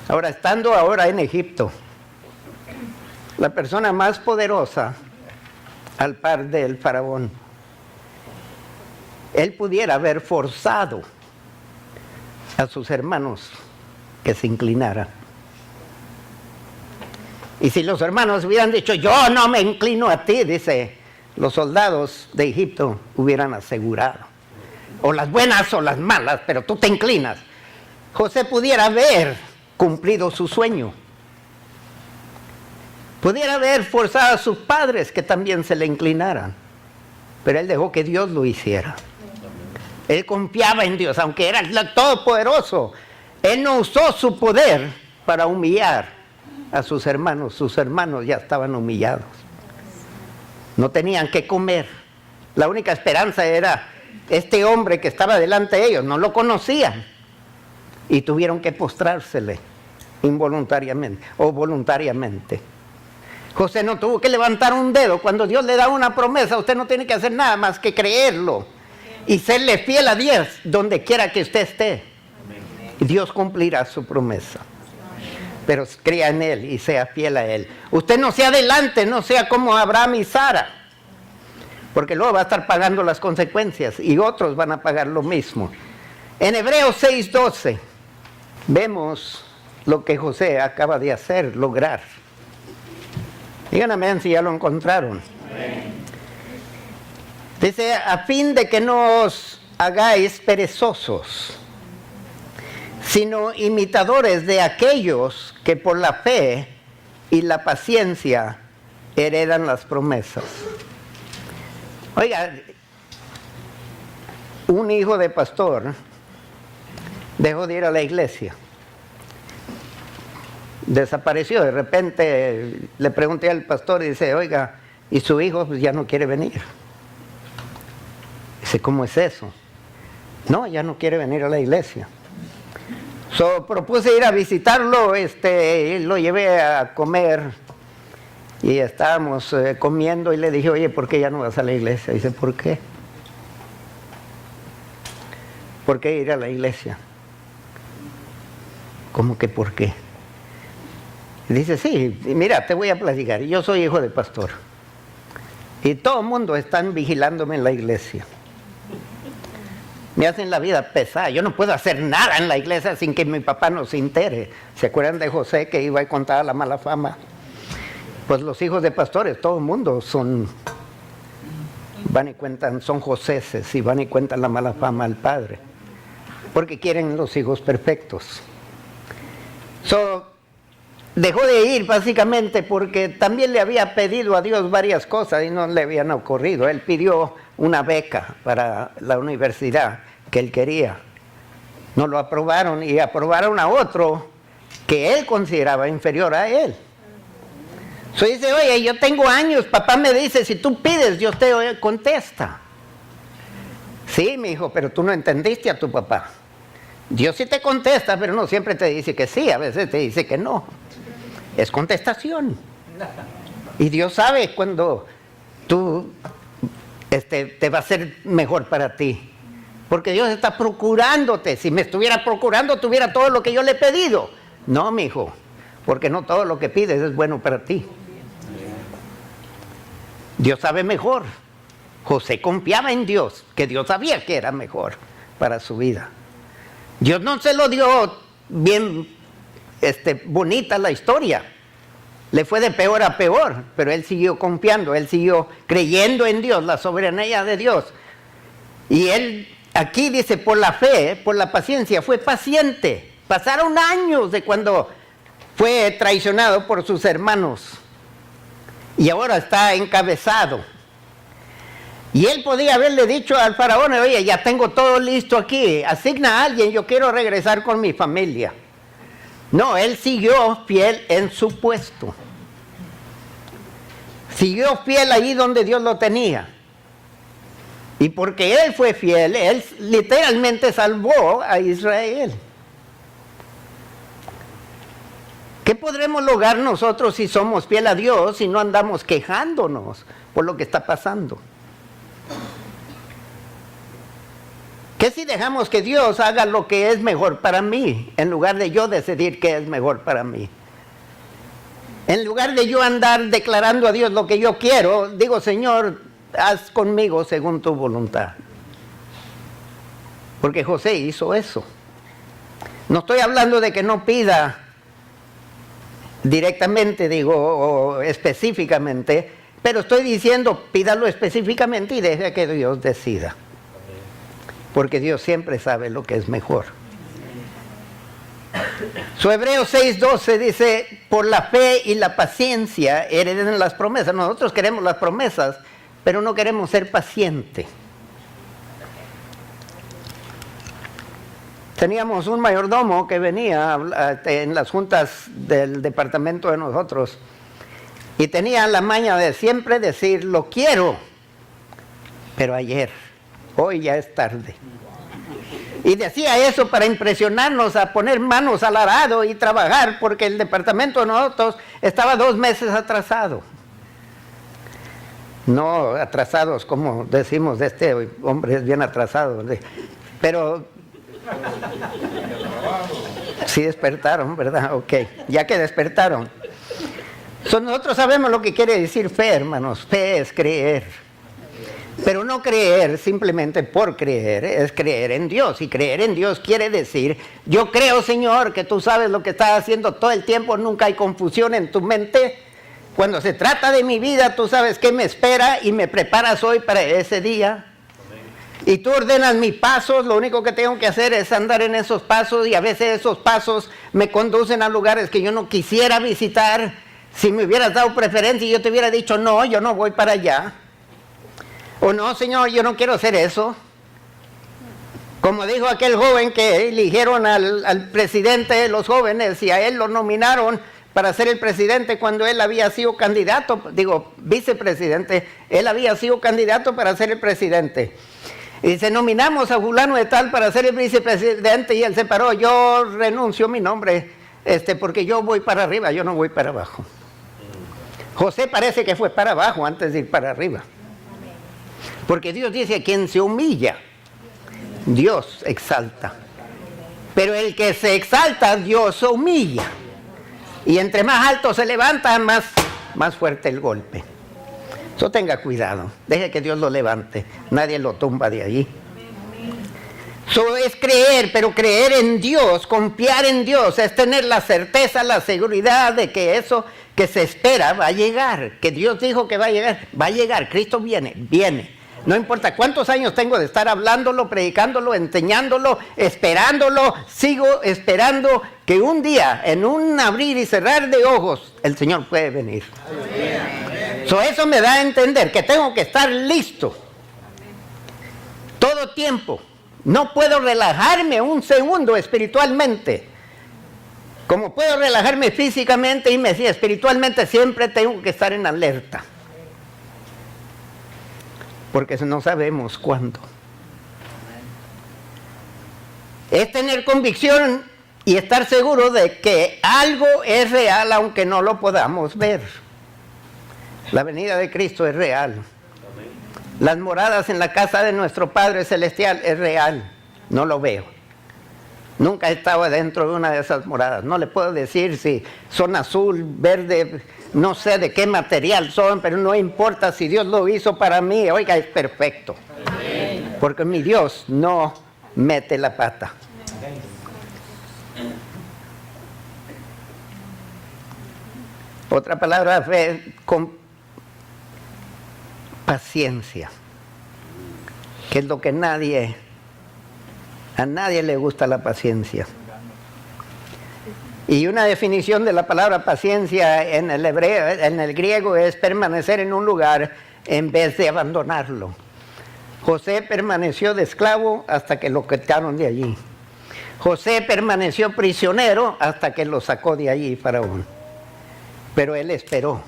Ahora, estando ahora en Egipto, la persona más poderosa al par del faraón, él pudiera haber forzado a sus hermanos que se inclinaran. Y si los hermanos hubieran dicho, yo no me inclino a ti, dice, los soldados de Egipto hubieran asegurado, o las buenas o las malas, pero tú te inclinas. José pudiera haber cumplido su sueño, pudiera haber forzado a sus padres que también se le inclinaran, pero él dejó que Dios lo hiciera. Él confiaba en Dios, aunque era el todopoderoso. Él no usó su poder para humillar a sus hermanos ya estaban humillados. No tenían que comer. La única esperanza era este hombre que estaba delante de ellos, no lo conocían. Y tuvieron que postrársele involuntariamente o voluntariamente. José no tuvo que levantar un dedo. Cuando Dios le da una promesa, usted no tiene que hacer nada más que creerlo y serle fiel a Dios donde quiera que usted esté. Dios cumplirá su promesa. Pero crea en Él y sea fiel a Él. Usted no sea adelante, no sea como Abraham y Sara, porque luego va a estar pagando las consecuencias y otros van a pagar lo mismo. En Hebreos 6:12 vemos lo que José acaba de hacer, lograr. Digan amén si ya lo encontraron. Amén. Dice, a fin de que no os hagáis perezosos, sino imitadores de aquellos que por la fe y la paciencia heredan las promesas. Oiga, un hijo de pastor dejó de ir a la iglesia. Desapareció, de repente le pregunté al pastor y dice, oiga, ¿y su hijo pues ya no quiere venir? Dice, ¿cómo es eso? No, ya no quiere venir a la iglesia. Propuse ir a visitarlo, lo llevé a comer y estábamos comiendo y le dije, oye, ¿por qué ya no vas a la iglesia? Dice, ¿por qué? ¿Por qué ir a la iglesia? ¿Cómo que por qué? Dice, sí, mira, te voy a platicar. Yo soy hijo de pastor. Y todo el mundo están vigilándome en la iglesia. Me hacen la vida pesada. Yo no puedo hacer nada en la iglesia sin que mi papá nos entere. ¿Se acuerdan de José que iba y contaba la mala fama? Pues los hijos de pastores, todo el mundo van y cuentan, son Joséses y van y cuentan la mala fama al padre. Porque quieren los hijos perfectos. Dejó de ir básicamente porque también le había pedido a Dios varias cosas y no le habían ocurrido. Él pidió una beca para la universidad que él quería. No lo aprobaron y aprobaron a otro que él consideraba inferior a él. Dice, oye, yo tengo años, papá me dice, si tú pides, Dios te contesta. Sí, mi hijo, pero tú no entendiste a tu papá. Dios sí te contesta, pero no siempre te dice que sí, a veces te dice que no. Es contestación. Y Dios sabe cuando tú te va a ser mejor para ti. Porque Dios está procurándote. Si me estuviera procurando, tuviera todo lo que yo le he pedido. No, mi hijo, porque no todo lo que pides es bueno para ti. Dios sabe mejor. José confiaba en Dios, que Dios sabía que era mejor para su vida. Dios no se lo dio bien bonita la historia. Le fue de peor a peor, pero él siguió confiando, él siguió creyendo en Dios, la soberanía de Dios. Y él aquí dice, por la fe, por la paciencia, fue paciente. Pasaron años de cuando fue traicionado por sus hermanos. Y ahora está encabezado. Y él podía haberle dicho al faraón, oye, ya tengo todo listo aquí, asigna a alguien, yo quiero regresar con mi familia. No, él siguió fiel en su puesto. Siguió fiel allí donde Dios lo tenía. Y porque él fue fiel, él literalmente salvó a Israel. ¿Qué podremos lograr nosotros si somos fiel a Dios y no andamos quejándonos por lo que está pasando? ¿Qué si dejamos que Dios haga lo que es mejor para mí, en lugar de yo decidir qué es mejor para mí? En lugar de yo andar declarando a Dios lo que yo quiero, digo, Señor, haz conmigo según tu voluntad. Porque José hizo eso. No estoy hablando de que no pida directamente, digo, o específicamente, pero estoy diciendo, pídalo específicamente y deje que Dios decida. Porque Dios siempre sabe lo que es mejor. Hebreos 6:12 dice, por la fe y la paciencia hereden las promesas. Nosotros queremos las promesas, pero no queremos ser pacientes. Teníamos un mayordomo que venía en las juntas del departamento de nosotros y tenía la maña de siempre decir, lo quiero, pero ayer, hoy ya es tarde. Y decía eso para impresionarnos a poner manos al arado y trabajar, porque el departamento de nosotros estaba 2 meses atrasado. No atrasados como decimos de este hombre, es bien atrasado, pero sí despertaron, ¿verdad? Ok, ya que despertaron. Nosotros sabemos lo que quiere decir fe, hermanos. Fe es creer. Pero no creer simplemente por creer, es creer en Dios. Y creer en Dios quiere decir, yo creo, Señor, que tú sabes lo que estás haciendo todo el tiempo, nunca hay confusión en tu mente. Cuando se trata de mi vida, tú sabes qué me espera y me preparas hoy para ese día. Y tú ordenas mis pasos, lo único que tengo que hacer es andar en esos pasos, y a veces esos pasos me conducen a lugares que yo no quisiera visitar. Si me hubieras dado preferencia y yo te hubiera dicho, no, yo no voy para allá. O no, Señor, yo no quiero hacer eso. Como dijo aquel joven que eligieron al presidente de los jóvenes y a él lo nominaron para ser el presidente cuando él había sido candidato, vicepresidente, él había sido candidato para ser el presidente. Y dice, nominamos a fulano de tal para ser el vicepresidente, y él se paró, yo renuncio mi nombre, porque yo voy para arriba, yo no voy para abajo. José parece que fue para abajo antes de ir para arriba. Porque Dios dice, quien se humilla, Dios exalta. Pero el que se exalta, Dios humilla. Y entre más alto se levanta, más fuerte el golpe. Eso tenga cuidado. Deje que Dios lo levante. Nadie lo tumba de allí. Eso es creer, pero creer en Dios, confiar en Dios, es tener la certeza, la seguridad de que eso que se espera va a llegar. Que Dios dijo que va a llegar. Cristo viene. No importa cuántos años tengo de estar hablándolo, predicándolo, enseñándolo, esperándolo, sigo esperando que un día, en un abrir y cerrar de ojos, el Señor puede venir. Eso me da a entender que tengo que estar listo todo tiempo. No puedo relajarme un segundo espiritualmente. Como puedo relajarme físicamente y espiritualmente siempre tengo que estar en alerta. Porque no sabemos cuándo. Es tener convicción y estar seguro de que algo es real aunque no lo podamos ver. La venida de Cristo es real. Las moradas en la casa de nuestro Padre Celestial es real. No lo veo. Nunca he estado dentro de una de esas moradas. No le puedo decir si son azul, verde, no sé de qué material son, pero no importa si Dios lo hizo para mí. Oiga, es perfecto. Porque mi Dios no mete la pata. Otra palabra fe, con paciencia, que es lo que a nadie le gusta la paciencia. Y una definición de la palabra paciencia en el hebreo, en el griego, es permanecer en un lugar en vez de abandonarlo. José permaneció de esclavo hasta que lo quitaron de allí. José permaneció prisionero hasta que lo sacó de allí Faraón. Pero él esperó.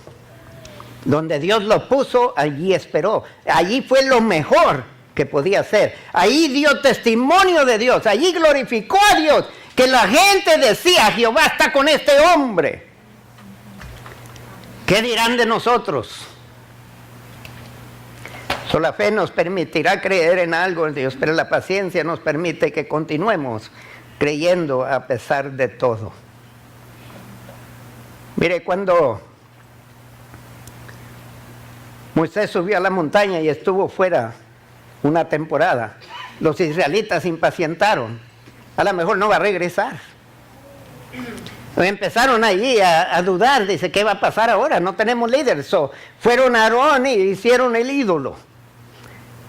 Donde Dios lo puso, allí esperó. Allí fue lo mejor que podía hacer. Ahí dio testimonio de Dios. Allí glorificó a Dios. Que la gente decía, Jehová está con este hombre. ¿Qué dirán de nosotros? La fe nos permitirá creer en algo en Dios, pero la paciencia nos permite que continuemos creyendo a pesar de todo. Mire, cuando Moisés subió a la montaña y estuvo fuera una temporada, los israelitas se impacientaron. A lo mejor no va a regresar. Empezaron allí a dudar, dice, ¿qué va a pasar ahora? No tenemos líder. Fueron a Aarón y hicieron el ídolo.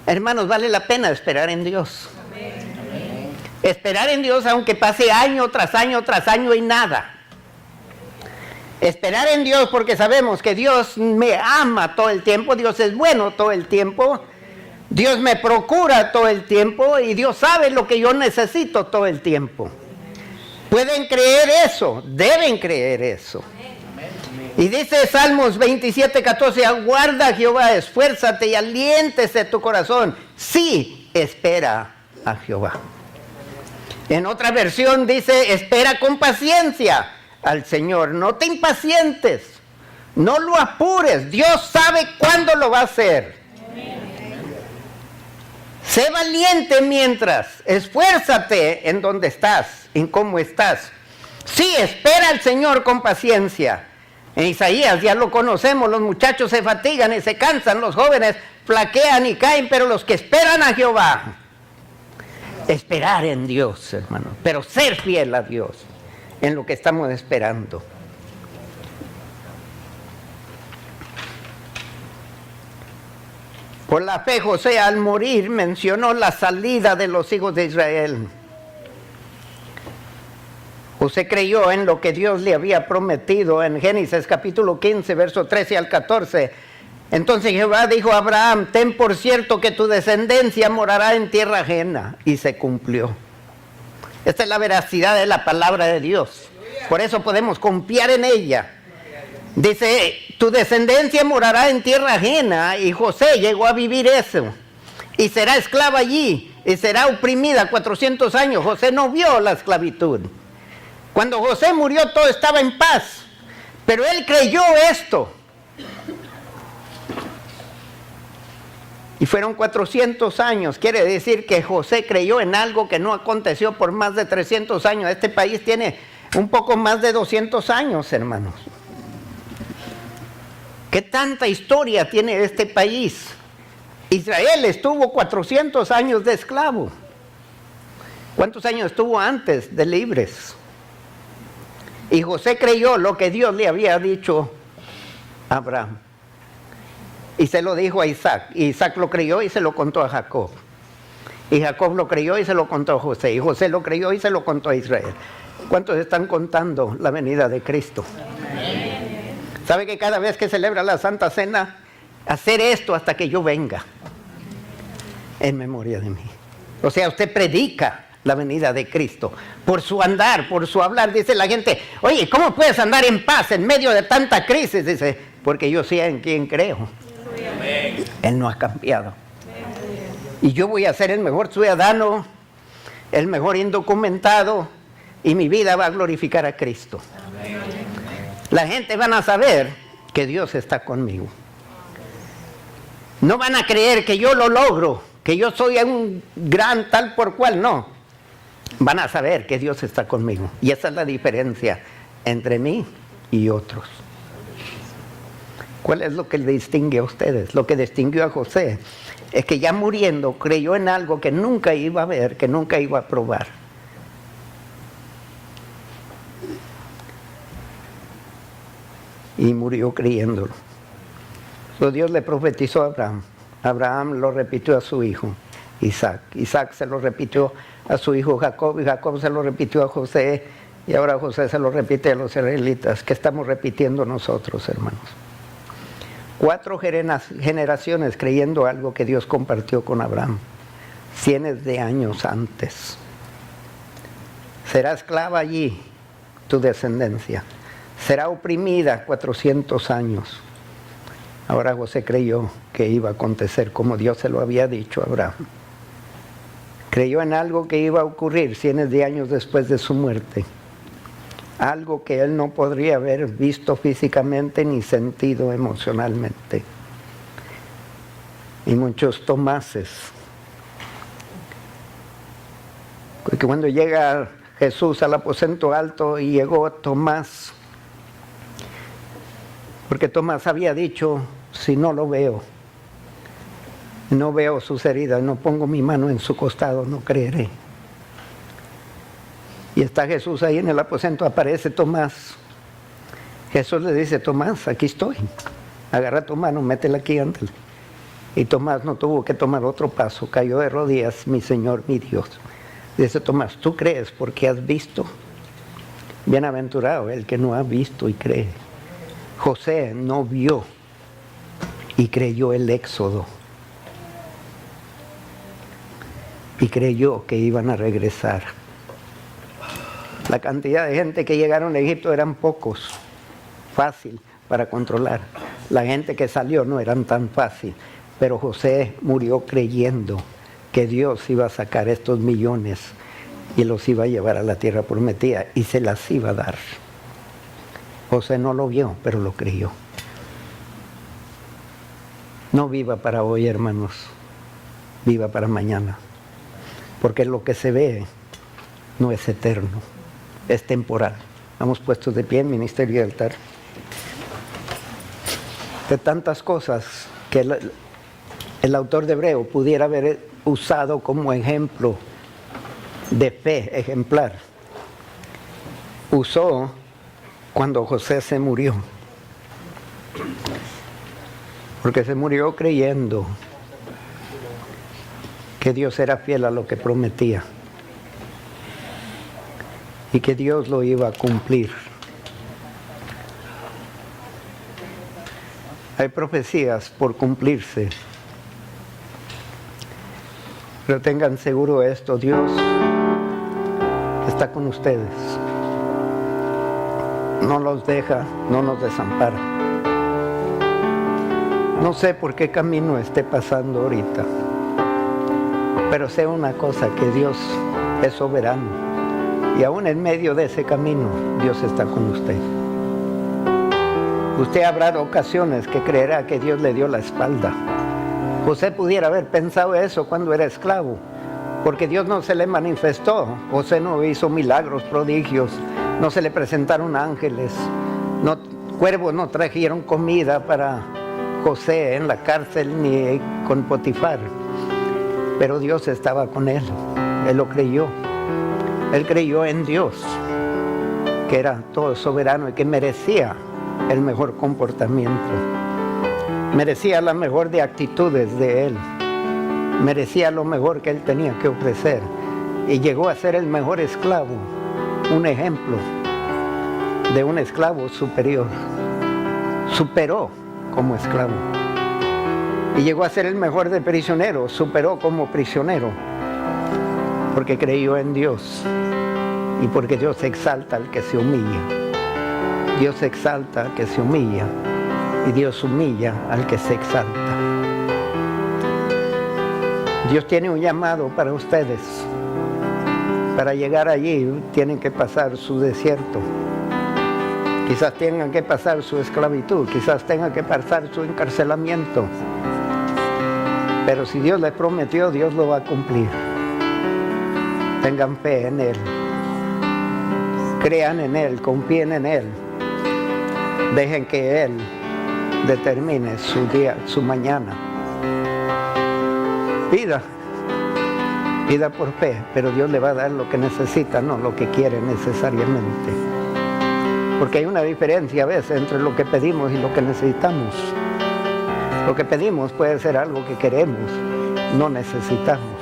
Hermanos, vale la pena esperar en Dios. Amén. Esperar en Dios aunque pase año tras año tras año y nada. Esperar en Dios porque sabemos que Dios me ama todo el tiempo, Dios es bueno todo el tiempo, Dios me procura todo el tiempo y Dios sabe lo que yo necesito todo el tiempo. ¿Pueden creer eso? Deben creer eso. Y dice Salmos 27:14, aguarda Jehová, esfuérzate y aliéntese tu corazón. Sí, espera a Jehová. En otra versión dice, espera con paciencia al Señor. No te impacientes, no lo apures. Dios sabe cuándo lo va a hacer. Sé valiente mientras, esfuérzate en donde estás, en cómo estás. Sí, espera al Señor con paciencia. En Isaías ya lo conocemos, los muchachos se fatigan y se cansan, los jóvenes flaquean y caen, pero los que esperan a Jehová, esperar en Dios, hermano, pero ser fiel a Dios en lo que estamos esperando. Por la fe, José al morir mencionó la salida de los hijos de Israel. José creyó en lo que Dios le había prometido en Génesis capítulo 15, verso 13 al 14. Entonces Jehová dijo a Abraham, ten por cierto que tu descendencia morará en tierra ajena. Y se cumplió. Esta es la veracidad de la palabra de Dios. Por eso podemos confiar en ella. Dice, tu descendencia morará en tierra ajena. Y José llegó a vivir eso. Y será esclava allí. Y será oprimida 400 años. José no vio la esclavitud. Cuando José murió todo estaba en paz, pero él creyó esto. Y fueron 400 años. Quiere decir que José creyó en algo que no aconteció por más de 300 años. Este país tiene un poco más de 200 años, hermanos. ¿Qué tanta historia tiene este país? Israel estuvo 400 años de esclavo. ¿Cuántos años estuvo antes de libres? Y José creyó lo que Dios le había dicho a Abraham. Y se lo dijo a Isaac. Y Isaac lo creyó y se lo contó a Jacob. Y Jacob lo creyó y se lo contó a José. Y José lo creyó y se lo contó a Israel. ¿Cuántos están contando la venida de Cristo? Amén. ¿Sabe que cada vez que celebra la Santa Cena, hacer esto hasta que yo venga? En memoria de mí. O sea, usted predica la venida de Cristo. Por su andar, por su hablar, dice la gente, oye, ¿cómo puedes andar en paz en medio de tanta crisis? Dice, porque yo sé en quién creo. Amén. Él no ha cambiado. Y yo voy a ser el mejor ciudadano, el mejor indocumentado, y mi vida va a glorificar a Cristo. Amén. La gente van a saber que Dios está conmigo. No van a creer que yo lo logro, que yo soy un gran tal por cual, no. Van a saber que Dios está conmigo. Y esa es la diferencia entre mí y otros. ¿Cuál es lo que le distingue a ustedes? Lo que distinguió a José es que ya muriendo creyó en algo que nunca iba a ver, que nunca iba a probar. Y murió creyéndolo. So, Dios le profetizó a Abraham. Abraham lo repitió a su hijo Isaac. Isaac se lo repitió a su hijo Jacob, y Jacob se lo repitió a José, y ahora José se lo repite a los israelitas. ¿Qué estamos repitiendo nosotros, hermanos? 4 generaciones creyendo algo que Dios compartió con Abraham, cientos de años antes. Será esclava allí tu descendencia, será oprimida 400 años. Ahora José creyó que iba a acontecer como Dios se lo había dicho a Abraham. Creyó en algo que iba a ocurrir cientos de años después de su muerte. Algo que él no podría haber visto físicamente ni sentido emocionalmente. Y muchos Tomases. Porque cuando llega Jesús al aposento alto y llegó Tomás, porque Tomás había dicho, si no lo veo, no veo sus heridas, no pongo mi mano en su costado, no creeré. Y está Jesús ahí en el aposento, aparece Tomás. Jesús le dice, Tomás, aquí estoy. Agarra tu mano, métela aquí, ándale. Y Tomás no tuvo que tomar otro paso, cayó de rodillas, mi Señor, mi Dios. Dice Tomás, ¿tú crees porque has visto? Bienaventurado el que no ha visto y cree. José no vio y creyó el éxodo. Y creyó que iban a regresar. La cantidad de gente que llegaron a Egipto eran pocos, fácil para controlar. La gente que salió no eran tan fácil, pero José murió creyendo que Dios iba a sacar estos millones y los iba a llevar a la tierra prometida y se las iba a dar. José no lo vio, pero lo creyó. No viva para hoy, hermanos, viva para mañana, porque lo que se ve no es eterno. Es temporal. Vamos puestos de pie en ministerio y altar. De tantas cosas que el autor de Hebreo pudiera haber usado como ejemplo de fe ejemplar, usó cuando José se murió. Porque se murió creyendo que Dios era fiel a lo que prometía. Y que Dios lo iba a cumplir. Hay profecías por cumplirse. Pero tengan seguro esto, Dios está con ustedes. No los deja, no nos desampara. No sé por qué camino esté pasando ahorita. Pero sé una cosa, que Dios es soberano. Y aún en medio de ese camino, Dios está con usted. Usted habrá ocasiones que creerá que Dios le dio la espalda. José pudiera haber pensado eso cuando era esclavo, porque Dios no se le manifestó. José no hizo milagros, prodigios, no se le presentaron ángeles, cuervos no trajeron comida para José en la cárcel ni con Potifar. Pero Dios estaba con él, él lo creyó. Él creyó en Dios, que era todo soberano y que merecía el mejor comportamiento. Merecía la mejor de actitudes de él. Merecía lo mejor que él tenía que ofrecer. Y llegó a ser el mejor esclavo, un ejemplo de un esclavo superior. Superó como esclavo. Y llegó a ser el mejor de prisioneros, superó como prisionero. Porque creyó en Dios. Y porque Dios exalta al que se humilla. Dios exalta al que se humilla. Y Dios humilla al que se exalta. Dios tiene un llamado para ustedes. Para llegar allí tienen que pasar su desierto. Quizás tengan que pasar su esclavitud, quizás tengan que pasar su encarcelamiento. Pero si Dios les prometió, Dios lo va a cumplir. Tengan fe en Él. Crean en Él, confíen en Él. Dejen que Él determine su día, su mañana. Pida por fe, pero Dios le va a dar lo que necesita, no lo que quiere necesariamente. Porque hay una diferencia a veces entre lo que pedimos y lo que necesitamos. Lo que pedimos puede ser algo que queremos, no necesitamos.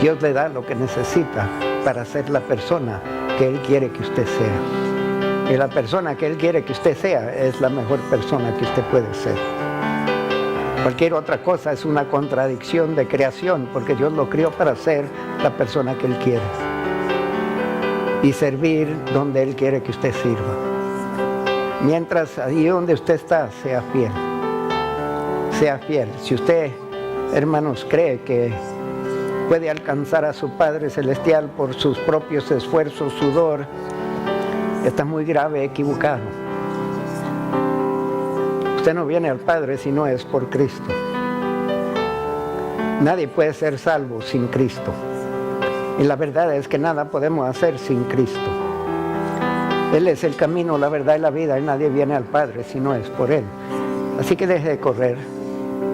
Dios le da lo que necesita para ser la persona que Él quiere que usted sea. Y la persona que Él quiere que usted sea es la mejor persona que usted puede ser. Cualquier otra cosa es una contradicción de creación, porque Dios lo crió para ser la persona que Él quiere. Y servir donde Él quiere que usted sirva. Mientras ahí donde usted está, sea fiel. Sea fiel. Si usted, hermanos, cree que puede alcanzar a su Padre Celestial por sus propios esfuerzos, sudor, está muy grave, equivocado. Usted no viene al Padre si no es por Cristo. Nadie puede ser salvo sin Cristo. Y la verdad es que nada podemos hacer sin Cristo. Él es el camino, la verdad y la vida, y nadie viene al Padre si no es por Él. Así que deje de correr.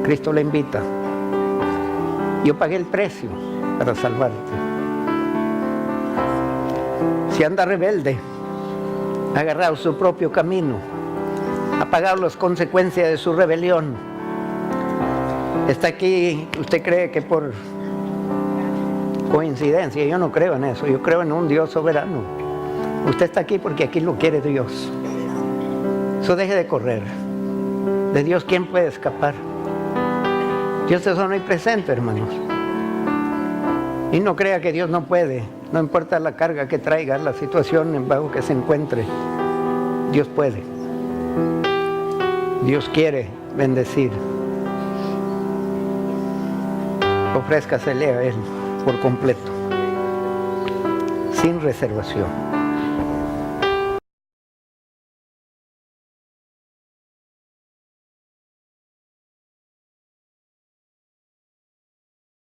Cristo le invita. Yo pagué el precio para salvarte. Si anda rebelde, ha agarrado su propio camino, ha pagado las consecuencias de su rebelión, está aquí, usted cree que por coincidencia. Yo no creo en eso, yo creo en un Dios soberano. Usted está aquí porque aquí lo quiere Dios. Eso deje de correr. De Dios, ¿quién puede escapar? Dios es omnipresente, hermanos. Y no crea que Dios no puede. No importa la carga que traiga, la situación en bajo que se encuentre. Dios puede. Dios quiere bendecir. Ofrézcasele a Él por completo, sin reservación.